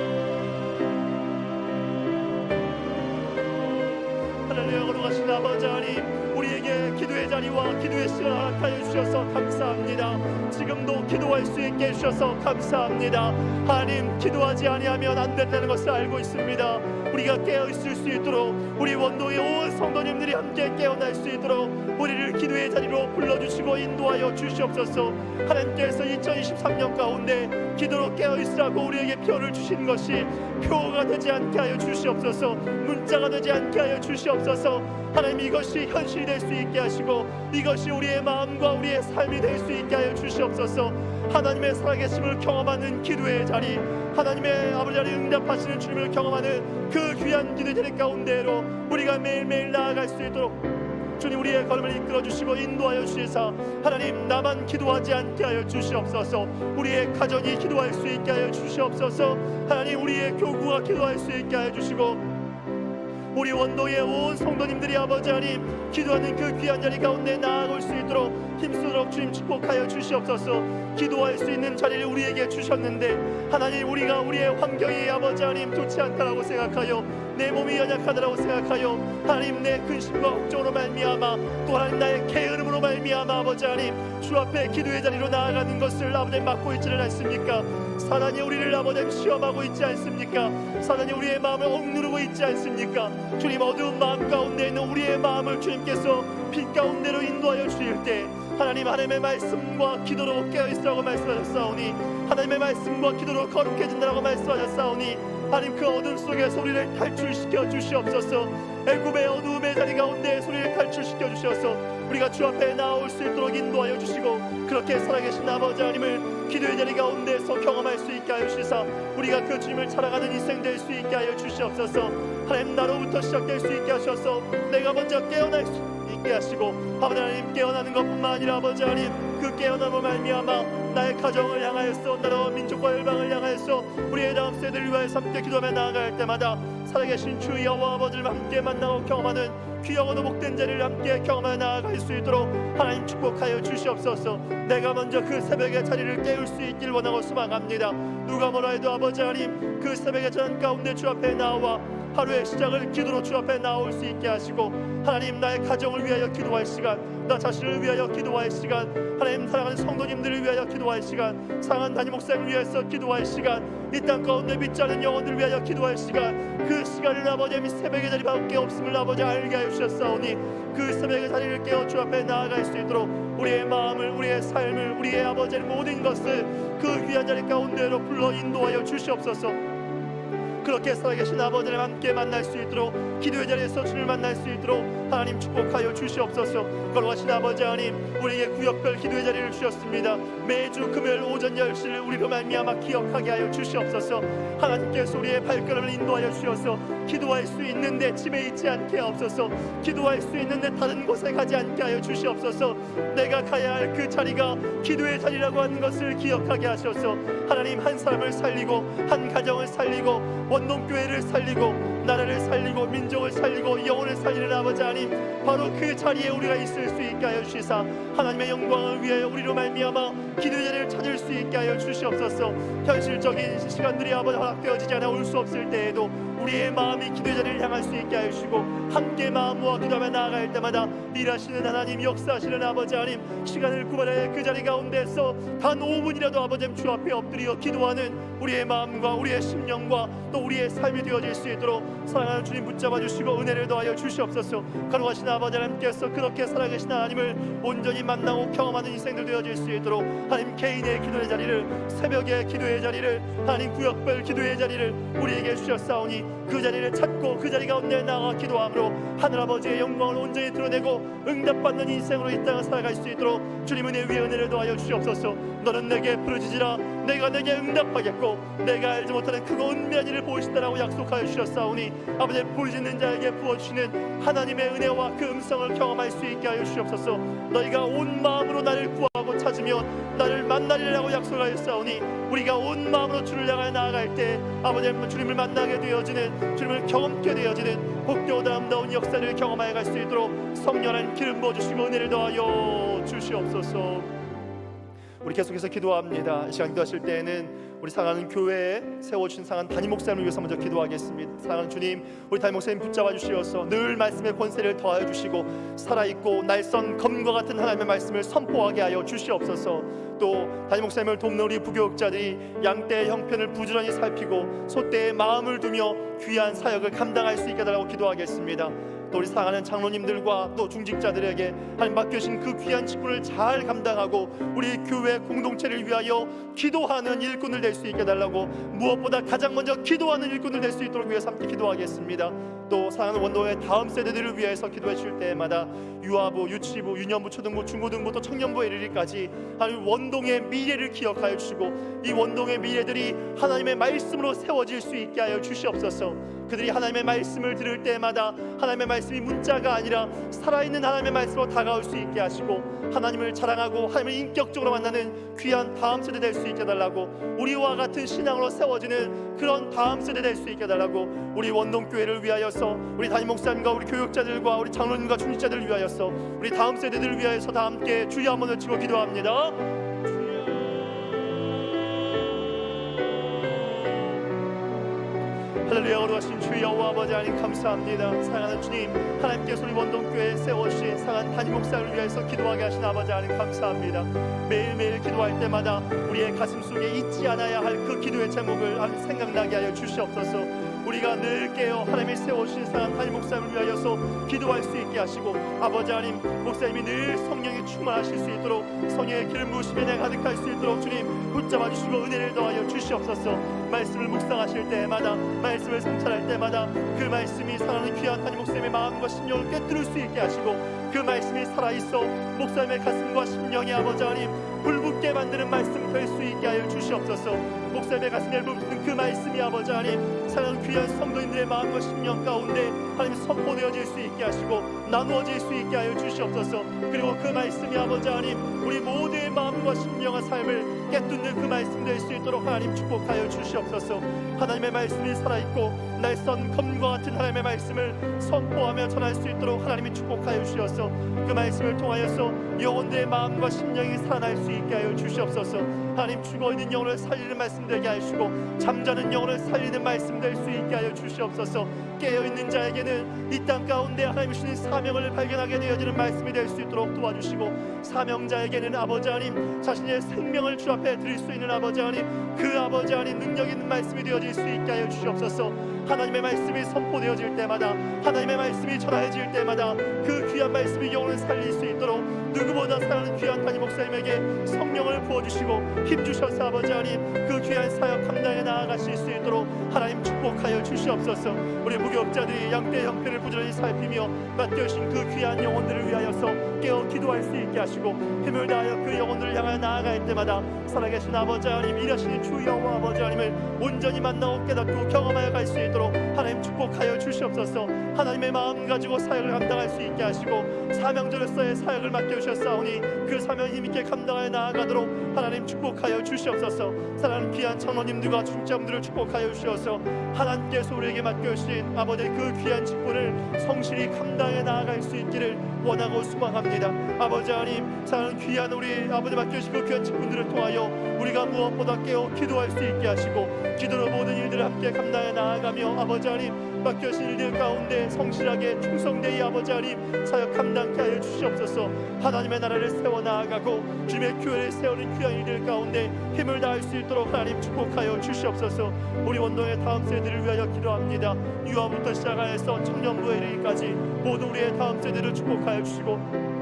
하나님 거룩하신 아버지 하나님 우리에게 기도의 자리와 기도의 시간을 허락하여 주셔서 감사합니다. 지금도 기도할 수 있게 해주셔서 감사합니다. 하나님 기도하지 아니하면 안 된다는 것을 알고 있습니다. 우리가 깨어있을 수 있도록 우리 원동의 온 성도님들이 함께 깨어날 수 있도록 우리를 기도의 자리로 불러주시고 인도하여 주시옵소서. 하나님께서 2023년 가운데 기도로 깨어있으라고 우리에게 표를 주신 것이 표가 되지 않게 하여 주시옵소서. 문자가 되지 않게 하여 주시옵소서. 하나님 이것이 현실이 될 수 있게 하시고 이것이 우리의 마음과 우리의 삶이 될 수 있게 하여 주시옵소서. 하나님의 살아계심을 경험하는 기도의 자리, 하나님의 아버지 하나님 응답하시는 주님을 경험하는 그 귀한 기도의 자리 가운데로 우리가 매일매일 나아갈 수 있도록 주님 우리의 걸음을 이끌어 주시고 인도하여 주시사 하나님 나만 기도하지 않게 하여 주시옵소서. 우리의 가정이 기도할 수 있게 하여 주시옵소서. 하나님 우리의 교구가 기도할 수 있게 하여 주시고 우리 원동의 온 성도님들이 아버지 하나님 기도하는 그 귀한 자리 가운데 나아올 수 있도록 힘쓰도록 주님 축복하여 주시옵소서. 기도할 수 있는 자리를 우리에게 주셨는데 하나님 우리가 우리의 환경이 아버지 하나님 좋지 않다라고 생각하여 내 몸이 연약하다라고 생각하여 하나님 내 근심과 걱정으로 말미암아 또 하나님 나의 게으름으로 말미암아 아버지 하나님 주 앞에 기도의 자리로 나아가는 것을 아버지 막고 있지는 않습니까? 사단이 우리를 아버지 시험하고 있지 않습니까? 사단이 우리의 마음을 억누르고 있지 않습니까? 주님, 어두운 마음 가운데 있는 우리의 마음을 주님께서 빛 가운데로 인도하여 주실 때 하나님, 하나님의 말씀과 기도로 깨어있으라고 말씀하셨사오니, 하나님의 말씀과 기도로 거룩해진다라고 말씀하셨사오니, 하나님 그 어둠 속에서 우리를 탈출시켜 주시옵소서. 애굽의 어두움의 자리 가운데 우리를 탈출시켜 주셔서 우리가 주 앞에 나올 수 있도록 인도하여 주시고, 그렇게 살아계신 아버지 하나님을 기도의 자리 가운데서 경험할 수 있게 하여 주시사 우리가 그 주님을 살아가는 인생 될 수 있게 하여 주시옵소서. 하나님, 나로부터 시작될 수 있게 하셔서 내가 먼저 깨어날 수 있게 하시고, 아버지 하나님, 깨어나는 것뿐만 아니라 아버지 하나님, 그 깨어남을 말미암아 나의 가정을 향하여서, 나라와 민족과 열방을 향하여서 우리의 다음 세대를 위하여서 함께 기도하며 나아갈 때마다 살아계신 주 여호와 아버지를 함께 만나고 경험하는 귀하고도 복된 자리를 함께 경험하며 나아갈 수 있도록 하나님 축복하여 주시옵소서. 내가 먼저 그 새벽의 자리를 깨울 수 있길 원하고 소망합니다. 누가 뭐라 해도 아버지 하나님, 그 새벽의 자연 가운데 주 앞에 나와 하루의 시작을 기도로 주 앞에 나올 수 있게 하시고, 하나님, 나의 가정을 위하여 기도할 시간, 나 자신을 위하여 기도할 시간, 하나님 사랑하는 성도님들을 위하여 기도할 시간, 사랑하는 담임 목사님을 위해서 기도할 시간, 이 땅 가운데 믿지 않는 영혼들을 위하여 기도할 시간, 그 시간을 아버지 새벽의 자리 밖에 없음을 아버지 알게 하여 주셨사오니, 그 새벽의 자리를 깨어 주 앞에 나아갈 수 있도록 우리의 마음을, 우리의 삶을, 우리의 아버지의 모든 것을 그 귀한 자리 가운데로 불러 인도하여 주시옵소서. 그렇게 살아계신 아버지를 함께 만날 수 있도록, 기도의 자리에서 주를 만날 수 있도록 하나님 축복하여 주시옵소서. 거룩하신 아버지 하나님, 우리에게 구역별 기도의 자리를 주셨습니다. 매주 금요일 오전 10시를 우리로 말미암아 기억하게 하여 주시옵소서. 하나님께서 우리의 발걸음을 인도하여 주셔서 기도할 수 있는데 집에 있지 않게 하옵소서. 기도할 수 있는데 다른 곳에 가지 않게 하여 주시옵소서. 내가 가야 할 그 자리가 기도의 자리라고 하는 것을 기억하게 하셔서 하나님, 한 사람을 살리고 한 가정을 살리고 원동교회를 살리고 나라를 살리고 민족을 살리고 영혼을 살리는 아버지 하나님, 바로 그 자리에 우리가 있을 수 있게 하여 주시사 하나님의 영광을 위하여 우리로 말미암아 기도의 자리를 찾을 수 있게 하여 주시옵소서. 현실적인 시간들이 아버지 허락되어지지 않아 올 수 없을 때에도 우리의 마음이 기도의 자리를 향할 수 있게 하여 주시고, 함께 마음 모아 기도하며 나아갈 때마다 일하시는 하나님, 역사하시는 아버지 하나님, 시간을 구별하여 그 자리 가운데서 단 5분이라도 아버지 주 앞에 엎드려 기도하는 우리의 마음과 우리의 심령과 또 우리의 삶이 되어질 수 있도록 사랑하는 주님 붙잡아 주시고 은혜를 더하여 주시옵소서. 거룩하신 아버지 하나님께서 그렇게 살아계신 하나님을 온전히 만나고 경험하는 인생들 되어질 수 있도록 하나님, 개인의 기도의 자리를, 새벽의 기도의 자리를, 하나님 구역별 기도의 자리를 우리에게 주셨사오니, 그 자리를 찾고 그 자리 가운데 나가 기도함으로 하늘아버지의 영광을 온전히 드러내고 응답받는 인생으로 이 땅을 살아갈 수 있도록 주님 은혜 위에 은혜를 더하여 주시옵소서. 너는 내게 부르짖으라 내가 내게 응답하겠고 내가 알지 못하는 크고 은밀한 일을 보이신다라고 약속하여 주셨사오니, 아버지 부르짖는 자에게 부어주시는 하나님의 은혜와 그 음성을 경험할 수 있게 하여 주시옵소서. 너희가 온 마음으로 나를 구하고 찾으면 나를 만나리라고 약속하였사오니, 우리가 온 마음으로 주를 향하여 나아갈 때 아버지 주님을 만나게 되어지는, 주님을 경험케 되어지는 복되고 아름다운 역사를 경험하여 갈 수 있도록 성령 하나님 기름 부어주시고 은혜를 더하여 주시옵소서. 우리 계속해서 기도합니다. 이 시간 기도하실 때에는 우리 사랑하는 교회에 세워주신 사랑하는 담임 목사님을 위해서 먼저 기도하겠습니다. 사랑하는 주님, 우리 담임 목사님 붙잡아 주시어서 늘 말씀의 권세를 더하여 주시고 살아있고 날선 검과 같은 하나님의 말씀을 선포하게 하여 주시옵소서. 또 담임 목사님을 돕는 우리 부교육자들이 양떼의 형편을 부지런히 살피고 소떼의 마음을 두며 귀한 사역을 감당할 수 있게 해달라고 기도하겠습니다. 또 우리 사랑하는 장로님들과 또 중직자들에게 하나님 맡겨주신 그 귀한 직분을 잘 감당하고 우리 교회 공동체를 위하여 기도하는 일꾼을 될 수 있게 해달라고, 무엇보다 가장 먼저 기도하는 일꾼을 될 수 있도록 위해서 함께 기도하겠습니다. 또 사랑하는 원도의 다음 세대들을 위해서 기도해 줄 때마다 유아부, 유치부, 유년부, 초등부, 중고등부 또 청년부에 이르기까지 하나님 원동의 미래를 기억하여 주시고, 이 원동의 미래들이 하나님의 말씀으로 세워질 수 있게 하여 주시옵소서. 그들이 하나님의 말씀을 들을 때마다 하나님의 말씀이 문자가 아니라 살아있는 하나님의 말씀으로 다가올 수 있게 하시고, 하나님을 자랑하고 하나님을 인격적으로 만나는 귀한 다음 세대 될 수 있게 해달라고, 우리와 같은 신앙으로 세워지는 그런 다음 세대 될 수 있게 해달라고, 우리 원동교회를 위하여서 우리 담임 목사님과 우리 교육자들과 우리 장로님과 중직자들을 위하여서 우리 다음 세대들을 위하여서 다 함께 주여 한번 외치고 기도합니다. 할렐루야. 거룩하신 주 여호와 아버지 하나님 감사합니다. 사랑하는 주님, 하나님께서 우리 원동교회에 세워주신 사랑하는 담임 목사를 위해서 기도하게 하신 아버지 하나님 감사합니다. 매일매일 기도할 때마다 우리의 가슴 속에 잊지 않아야 할 그 기도의 제목을 생각나게 하여 주시옵소서. 우리가 늘 깨어 하나님이 세워주신 사랑하는 담임 목사를 위하여서 기도할 수 있게 하시고, 아버지 하나님, 목사님이 늘 성령에 충만하실 수 있도록, 성령의 기름 부으심에 내가 가득할 수 있도록 주님 붙잡아 주시고 은혜를 더하여 주시옵소서. 말씀을 묵상하실 때마다, 말씀을 성찰할 때마다 그 말씀이 사랑하는 귀한 담임 목사님의 마음과 심령을 꿰뚫을 수 있게 하시고, 그 말씀이 살아있어 목사님의 가슴과 심령이 아버지 하나님 불붙게 만드는 말씀 될 수 있게 하여 주시옵소서. 목사님의 가슴에 불붙는 그 말씀이 아버지 하나님 사랑하는 귀한 성도님들의 마음과 심령 가운데 하나님 선포되어질 수 있게 하시고 나누어질 수 있게 하여 주시옵소서. 그리고 그 말씀이 아버지 하나님 우리 모두의 마음과 심령과 삶을 깨뚫는 그 말씀 될 수 있도록 하나님 축복하여 주시옵소서. 하나님의 말씀이 살아있고 날선 검과 같은 하나님의 말씀을 선포하며 전할 수 있도록 하나님이 축복하여 주시옵소서. 그 말씀을 통하여서 영혼들의 마음과 심령이 살아날 수 있게 하여 주시옵소서. 하나님 죽어있는 영혼을 살리는 말씀 되게 하시고 잠자는 영혼을 살리는 말씀 될 수 있게 하여 주시옵소서. 깨어있는 자에게는 이 땅 가운데 하나님 주신 사명을 발견하게 되어지는 말씀이 될 수 있도록 도와주시고, 사명자에게는 아버지 하나님 자신의 생명을 주 앞에 드릴 수 있는 아버지 하나님 그 아버지 하나님 능력 있는 말씀이 되어질 수 있게 하여 주시옵소서. 하나님의 말씀이 선포되어질 때마다, 하나님의 말씀이 전해질 때마다 그 귀한 말씀이 영혼을 살릴 수 있도록 누구보다 사랑하는 귀한 담임 목사님에게 성령을 부어주시고 힘주셔서 아버지 하나님 그 귀한 사역 감당해 나아가실 수 있도록 하나님 축복하여 주시옵소서. 우리 무교업자들이 양떼 형편을 부지런히 살피며 맡겨주신 그 귀한 영혼들을 위하여서 깨어 기도할 수 있게 하시고 힘을 다하여 그 영혼들을 향하여 나아갈 때마다 살아계신 아버지 하나님 일하시는 주 여호와 아버지 하나님을 온전히 만나고 깨닫고 경험하여 갈 수 있도록 하나님 축복하여 주시옵소서. 하나님의 마음 가지고 사역을 감당할 수 있게 하시고 사명자로서의 사역을 맡겨주셨사오니 그 사명 힘있게 감당하여 나아가도록 하나님 축복하여 주시옵소서. 사랑하는 귀한 장로님들과 중장들을 축복하여 주셔서 하나님께서 우리에게 맡겨주신 아버지의 그 귀한 직분을 성실히 감당해 나아갈 수 있기를 원하고 소망합니다. 아버지 하나님 사랑하는 귀한 우리 아버지 맡겨주신 그 귀한 직분들을 통하여 우리가 무엇보다 깨어 기도할 수 있게 하시고 기도로 모든 일들을 함께 감당해 나아가며 아버지 하나님 맡겨주신 일들 가운데 성실하게 충성되이 아버지 하나님 사역 감당케 하여 주시옵소서. 하나님의 나라를 세워나아가고 주님의 교회를 세우는 귀한 일들 가운데 힘을 다할 수 있도록 하나님 축복하여 주시옵소서. 우리 원동의 다음 세대를 위하여 기도합니다. 유아부터 시작하여서 청년부에 이르기까지 모두 우리의 다음 세대를 축복하여 주시고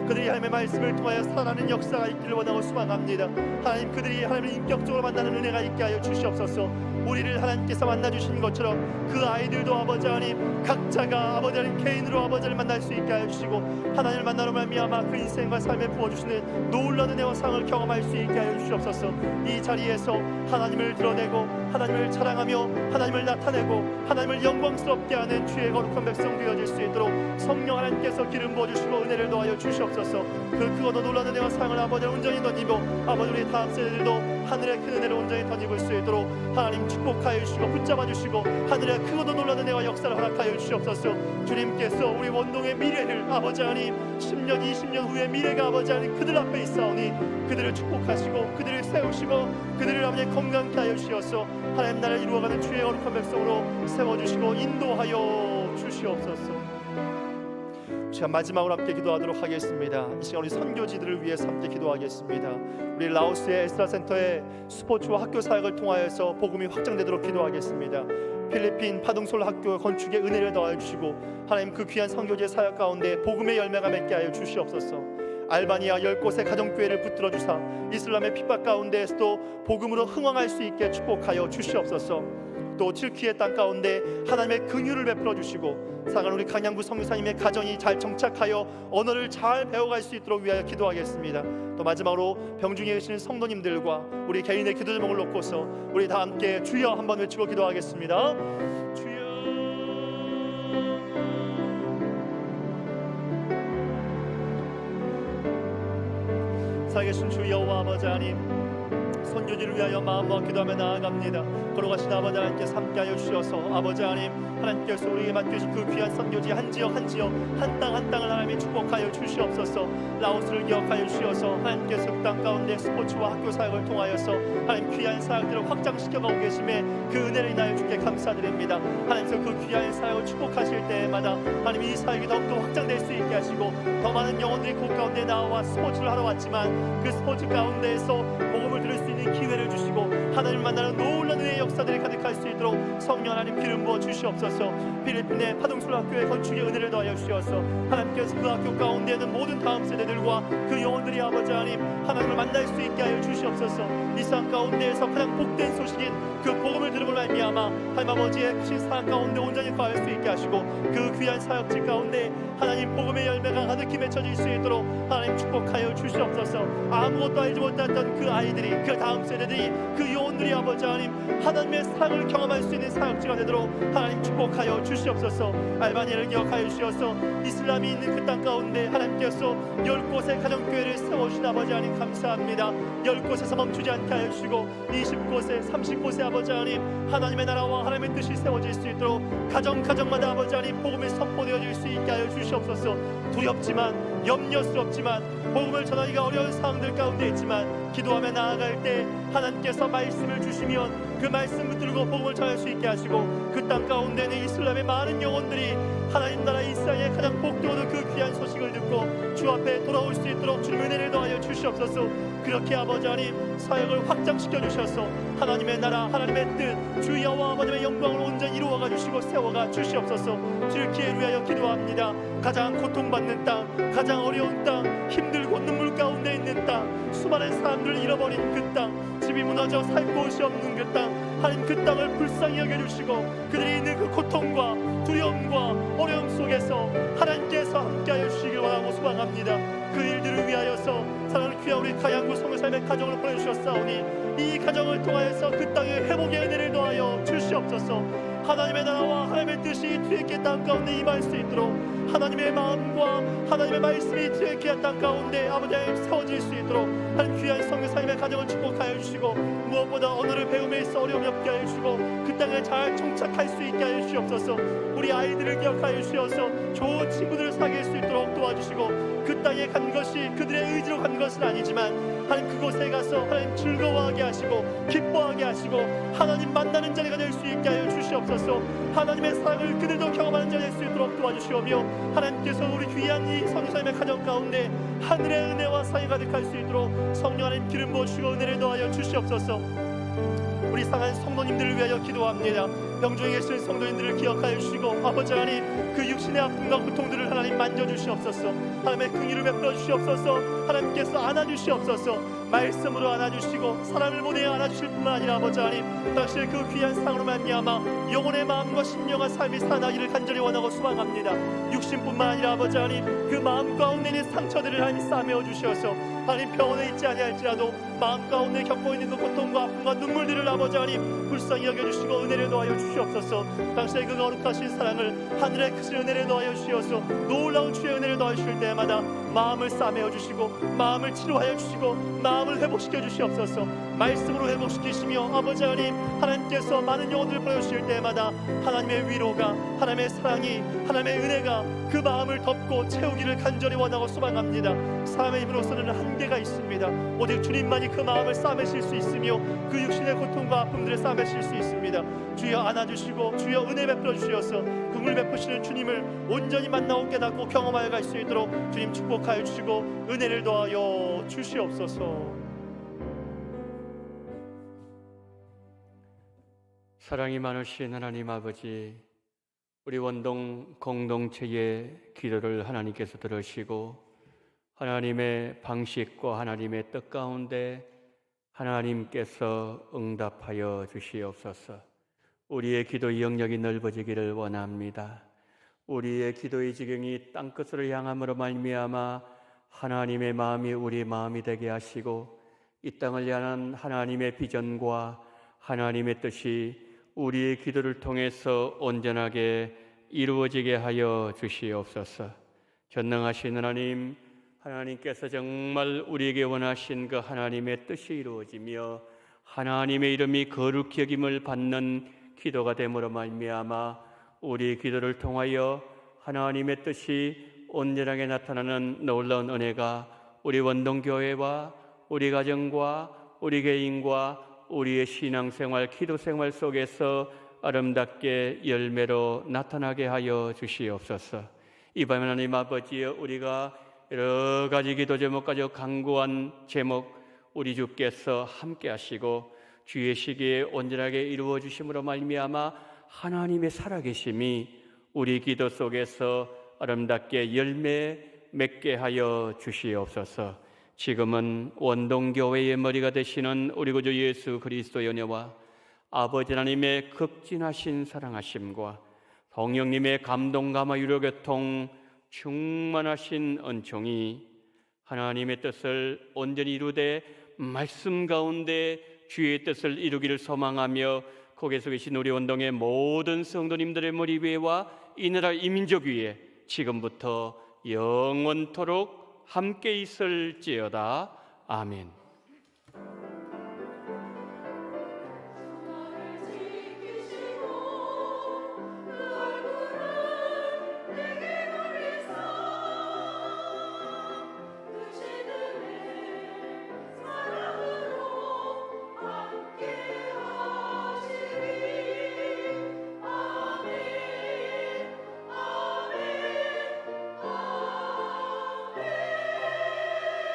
그들이 하나님의 말씀을 통하여 살아나는 역사가 있기를 원하고 소망합니다. 하나님 그들이 하나님을 인격적으로 만나는 은혜가 있게 하여 주시옵소서. 우리를 하나님께서 만나주신 것처럼 그 아이들도 아버지 하나님 각자가 아버지 하나님 개인으로 아버지를 만날 수 있게 하여 주시고 하나님을 만나러 말미암아 그 인생과 삶에 부어주시는 놀라운 은혜와 상을 경험할 수 있게 하여 주시옵소서. 이 자리에서 하나님을 드러내고 하나님을 자랑하며 하나님을 나타내고 하나님을 영광스럽게 하는 주의 거룩한 백성 되어질 수 있도록 성령 하나님께서 기름 부어주시고 은혜를 더하여 주시옵소서. 그 크고도 놀라운 은혜와 상을 아버지를 온전히 던지고 아버지 우리 다음 세대들도 하늘의 큰 은혜를 온전히 던지고 수 있도록 하나님 축복하여 주시고 붙잡아 주시고 하늘의 크고도 놀라운 은혜와 역사를 허락하여 주시옵소서. 주님께서 우리 원동의 미래를 아버지 하나님 10년 20년 후의 미래가 아버지 하나님 그들 앞에 있사오니 그들을 축복하시고 그들을 세우시고 그들을 아버지 건강케 하여 주시옵소서. 하나님 나라를 이루어가는 주의 거룩한 백성으로 세워주시고 인도하여 주시옵소서. 시간 마지막으로 함께 기도하도록 하겠습니다. 이 시간 우리 선교지들을 위해서 함께 기도하겠습니다. 우리 라오스의 에스라센터의 스포츠와 학교 사역을 통하여서 복음이 확장되도록 기도하겠습니다. 필리핀 파동솔 학교 건축에 은혜를 더하여 주시고 하나님 그 귀한 선교제 사역 가운데 복음의 열매가 맺게 하여 주시옵소서. 알바니아 10곳의 가정교회를 붙들어 주사 이슬람의 핍박 가운데에서도 복음으로 흥왕할 수 있게 축복하여 주시옵소서. 또 칠키의 땅 가운데 하나님의 긍휼을 베풀어 주시고 사랑하는 우리 강양구 성교사님의 가정이 잘 정착하여 언어를 잘 배워갈 수 있도록 위하여 기도하겠습니다. 또 마지막으로 병중에 계시는 성도님들과 우리 개인의 기도 제목을 놓고서 우리 다 함께 주여 한번 외치고 기도하겠습니다. 주여. 살아계신 주 여호와 아버지 하나님 선교지를 위하여 마음과 기도하며 나아갑니다. 걸어가신 아버지 하나님께서 함께하여 주셔서 아버지 하나님 하나님께서 우리에게 맡겨주신 그 귀한 선교지 한 지역 한 지역 한 땅 한 땅을 하나님이 축복하여 주시옵소서. 라오스를 기억하여 주셔서 하나님께서 그 땅 가운데 스포츠와 학교 사역을 통하여서 하나님 귀한 사역들을 확장시켜가고 계심에 그 은혜를 인하여 주께 감사드립니다. 하나님께서 그 귀한 사역을 축복하실 때마다 하나님 이 사역이 더욱더 확장될 수 있게 하시고 더 많은 영혼들이 그 가운데 나와 스포츠를 하러 왔지만 그 스포츠 가운데에서 복음을 들을 수 있는 기회를 주시고 하나님을 만나는 놀라운 은혜의 역사들이 가득할 수 있도록 성령 하나님 기름 부어 주시옵소서. 필리핀의 파동술학교의 건축에 은혜를 더하여 주시옵소서. 하나님께서 그 학교 가운데 있는 모든 다음 세대들과 그 영혼들이 아버지 하나님 하나님을 만날 수 있게 하여 주시옵소서. 이 세상 가운데에서 가장 복된 소식인 그 복음을 들음으로 말미암아 하나님 아버지의 크신 사랑 가운데 온전히 거할 수 있게 하시고 그 귀한 사역지 가운데 하나님 복음의 열매가 가득히 맺혀질 수 있도록 하나님 축복하여 주시옵소서. 아무것도 알지 못했던 그 아이들이 그 다음 세대들이 그 영혼들이 아버지 하나님 하나님의 사랑을 경험할 수 있는 사역지가 되도록 하나님 축복하여 주시옵소서. 알바니아를 기억하여 주셔서 이슬람이 있는 그 땅 가운데 하나님께서 10곳의 가정교회를 세워주신 아버지 하나님 감사합니다. 10곳에서 멈추지 않게 하여 주시고 20곳에 30곳에 아버지 하나님 하나님의 나라와 하나님의 뜻이 세워질 수 있도록 가정마다 아버지 하나님 복음이 선포되어질 수 있게 하여 주시옵소서. 두렵지만 염려스럽지만 복음을 전하기가 어려운 상황들 가운데 있지만 기도하며 나아갈 때 하나님께서 말씀을 주시면 그 말씀 붙들고 복음을 전할 수 있게 하시고 그 땅 가운데는 이슬람의 많은 영혼들이 하나님 나라 이스라엘의 가장 복되어도 그 귀한 소식을 듣고 주 앞에 돌아올 수 있도록 주님 은혜를 더하여 주시옵소서. 그렇게 아버지 하나님 사역을 확장시켜 주셔서 하나님의 나라 하나님의 뜻 주 여호와 아버지의 영광을 온전히 이루어가 주시고 세워가 주시옵소서. 주를 기회를 위하여 기도합니다. 가장 고통받는 땅 가장 어려운 땅 힘들고 눈물 가운데 있는 땅 수많은 사람들을 잃어버린 그 땅 집이 무너져 살 곳이 없는 그 땅 하나님 그 땅을 불쌍히 여겨주시고 그들이 있는 그 고통과 두려움과 어려움 속에서 하나님께서 함께하여 주시길 원하고 소망합니다. 그 일들을 위하여서 사랑하는 귀한 우리 가양구 성교사님의 가정을 보내주셨사오니 이 가정을 통하여서 그 땅에 회복의 은혜를 더하여 주시옵소서. 하나님의 나라와 하나님의 뜻이 뒤에게 땅 가운데 임할 수 있도록 하나님의 마음과 하나님의 말씀이 뒤에게 땅 가운데 아버지 하나님 세워질 수 있도록 한 귀한 성교사님의 가정을 축복하여 주시고 무엇보다 언어를 배움에 있어 어려움이 없게 하여 주시고 그 땅에 잘 정착할 수 있게 하여 주시옵소서. 우리 아이들을 기억하여 주셔서 좋은 친구들을 사귈 수 있도록 도와주시고 그 땅에 간 것이 그들의 의지로 간 것은 아니지만 하나님 그곳에 가서 하나님 즐거워하게 하시고 기뻐하게 하시고 하나님 만나는 자리가 될 수 있게 하여 주시옵소서. 하나님의 사랑을 그들도 경험하는 자리가 될 수 있도록 도와주시오며 하나님께서 우리 귀한 이 성교사님의 가정 가운데 하늘의 은혜와 사랑이 가득할 수 있도록 성령 하나님 기름 부어주시고 은혜를 더하여 주시옵소서. 우리 상한 성도님들을 위하여 기도합니다. 병중에 계신 성도님들을 기억하여 주시고 아버지 하나님 그 육신의 아픔과 고통들을 하나님 만져주시옵소서. 하나님의 긍휼을 베풀어 주시옵소서. 하나님께서 안아주시옵소서. 말씀으로 안아주시고 사랑을 보내어 안아주실 뿐만 아니라 아버지 하나님 당신의 그 귀한 상으로 말미암아 영혼의 마음과 심령과 삶이 살아나기를 간절히 원하고 소망합니다. 육신뿐만 아니라 아버지 하나님 그 마음 가운데 있는 상처들을 하나님 싸매어 주셔서 하나님 병원에 있지 아니할지라도 마음 가운데 겪고 있는 그 고통과 아픔과 눈물들을 아버지 하나님 불쌍히 여겨주시고 은혜를 더하여 주시옵소서. 당신의 그 거룩하신 사랑을 하늘의 크신 은혜를 더하여 주시어서 놀라운 주의 은혜를 더하여 주실 때마다 마음을 싸매어 주시고 마음을 치료하여 주시고 마음을 회복시켜 주시옵소서. 말씀으로 회복시키시며 아버지 하나님께서 많은 영혼들을 보내주실 때마다 하나님의 위로가 하나님의 사랑이 하나님의 은혜가 그 마음을 덮고 채우기를 간절히 원하고 소망합니다. 삶의 힘으로서는 한계가 있습니다. 오직 주님만이 그 마음을 싸매실 수 있으며 그 육신의 고통과 아픔들을 싸매실 수 있습니다. 주여 안아주시고 주여 은혜 베풀어 주시어서 긍휼 베푸시는 주님을 온전히 만나고 깨닫고 경험하여 갈 수 있도록 주님 축복하여 주시고 은혜를 더하여 주시옵소서. 사랑이 많으신 하나님 아버지, 우리 원동 공동체의 기도를 하나님께서 들으시고 하나님의 방식과 하나님의 뜻 가운데 하나님께서 응답하여 주시옵소서. 우리의 기도의 영역이 넓어지기를 원합니다. 우리의 기도의 지경이 땅끝으로 향함으로 말미암아 하나님의 마음이 우리의 마음이 되게 하시고 이 땅을 향한 하나님의 비전과 하나님의 뜻이 우리의 기도를 통해서 온전하게 이루어지게 하여 주시옵소서. 전능하신 하나님, 하나님께서 정말 우리에게 원하신 그 하나님의 뜻이 이루어지며 하나님의 이름이 거룩히 여김을 받는 기도가 됨으로 말미암아 우리 기도를 통하여 하나님의 뜻이 온전하게 나타나는 놀라운 은혜가 우리 원동교회와 우리 가정과 우리 개인과 우리의 신앙생활, 기도생활 속에서 아름답게 열매로 나타나게 하여 주시옵소서. 이 밤에 하나님 아버지여, 우리가 여러 가지 기도 제목 가지고 간구한 제목 우리 주께서 함께 하시고 주의 시기에 온전하게 이루어 주심으로 말미암아 하나님의 살아계심이 우리 기도 속에서 아름답게 열매 맺게 하여 주시옵소서. 지금은 원동교회의 머리가 되시는 우리 구주 예수 그리스도의 은혜와 아버지 하나님의 극진하신 사랑하심과 성령님의 감동 감화 유료 교통 충만하신 은총이 하나님의 뜻을 온전히 이루되 말씀 가운데 주의 뜻을 이루기를 소망하며 거기서 계신 우리 원동의 모든 성도님들의 머리 위에와 이 나라 이민족 위에 지금부터 영원토록 함께 있을지어다. 아멘.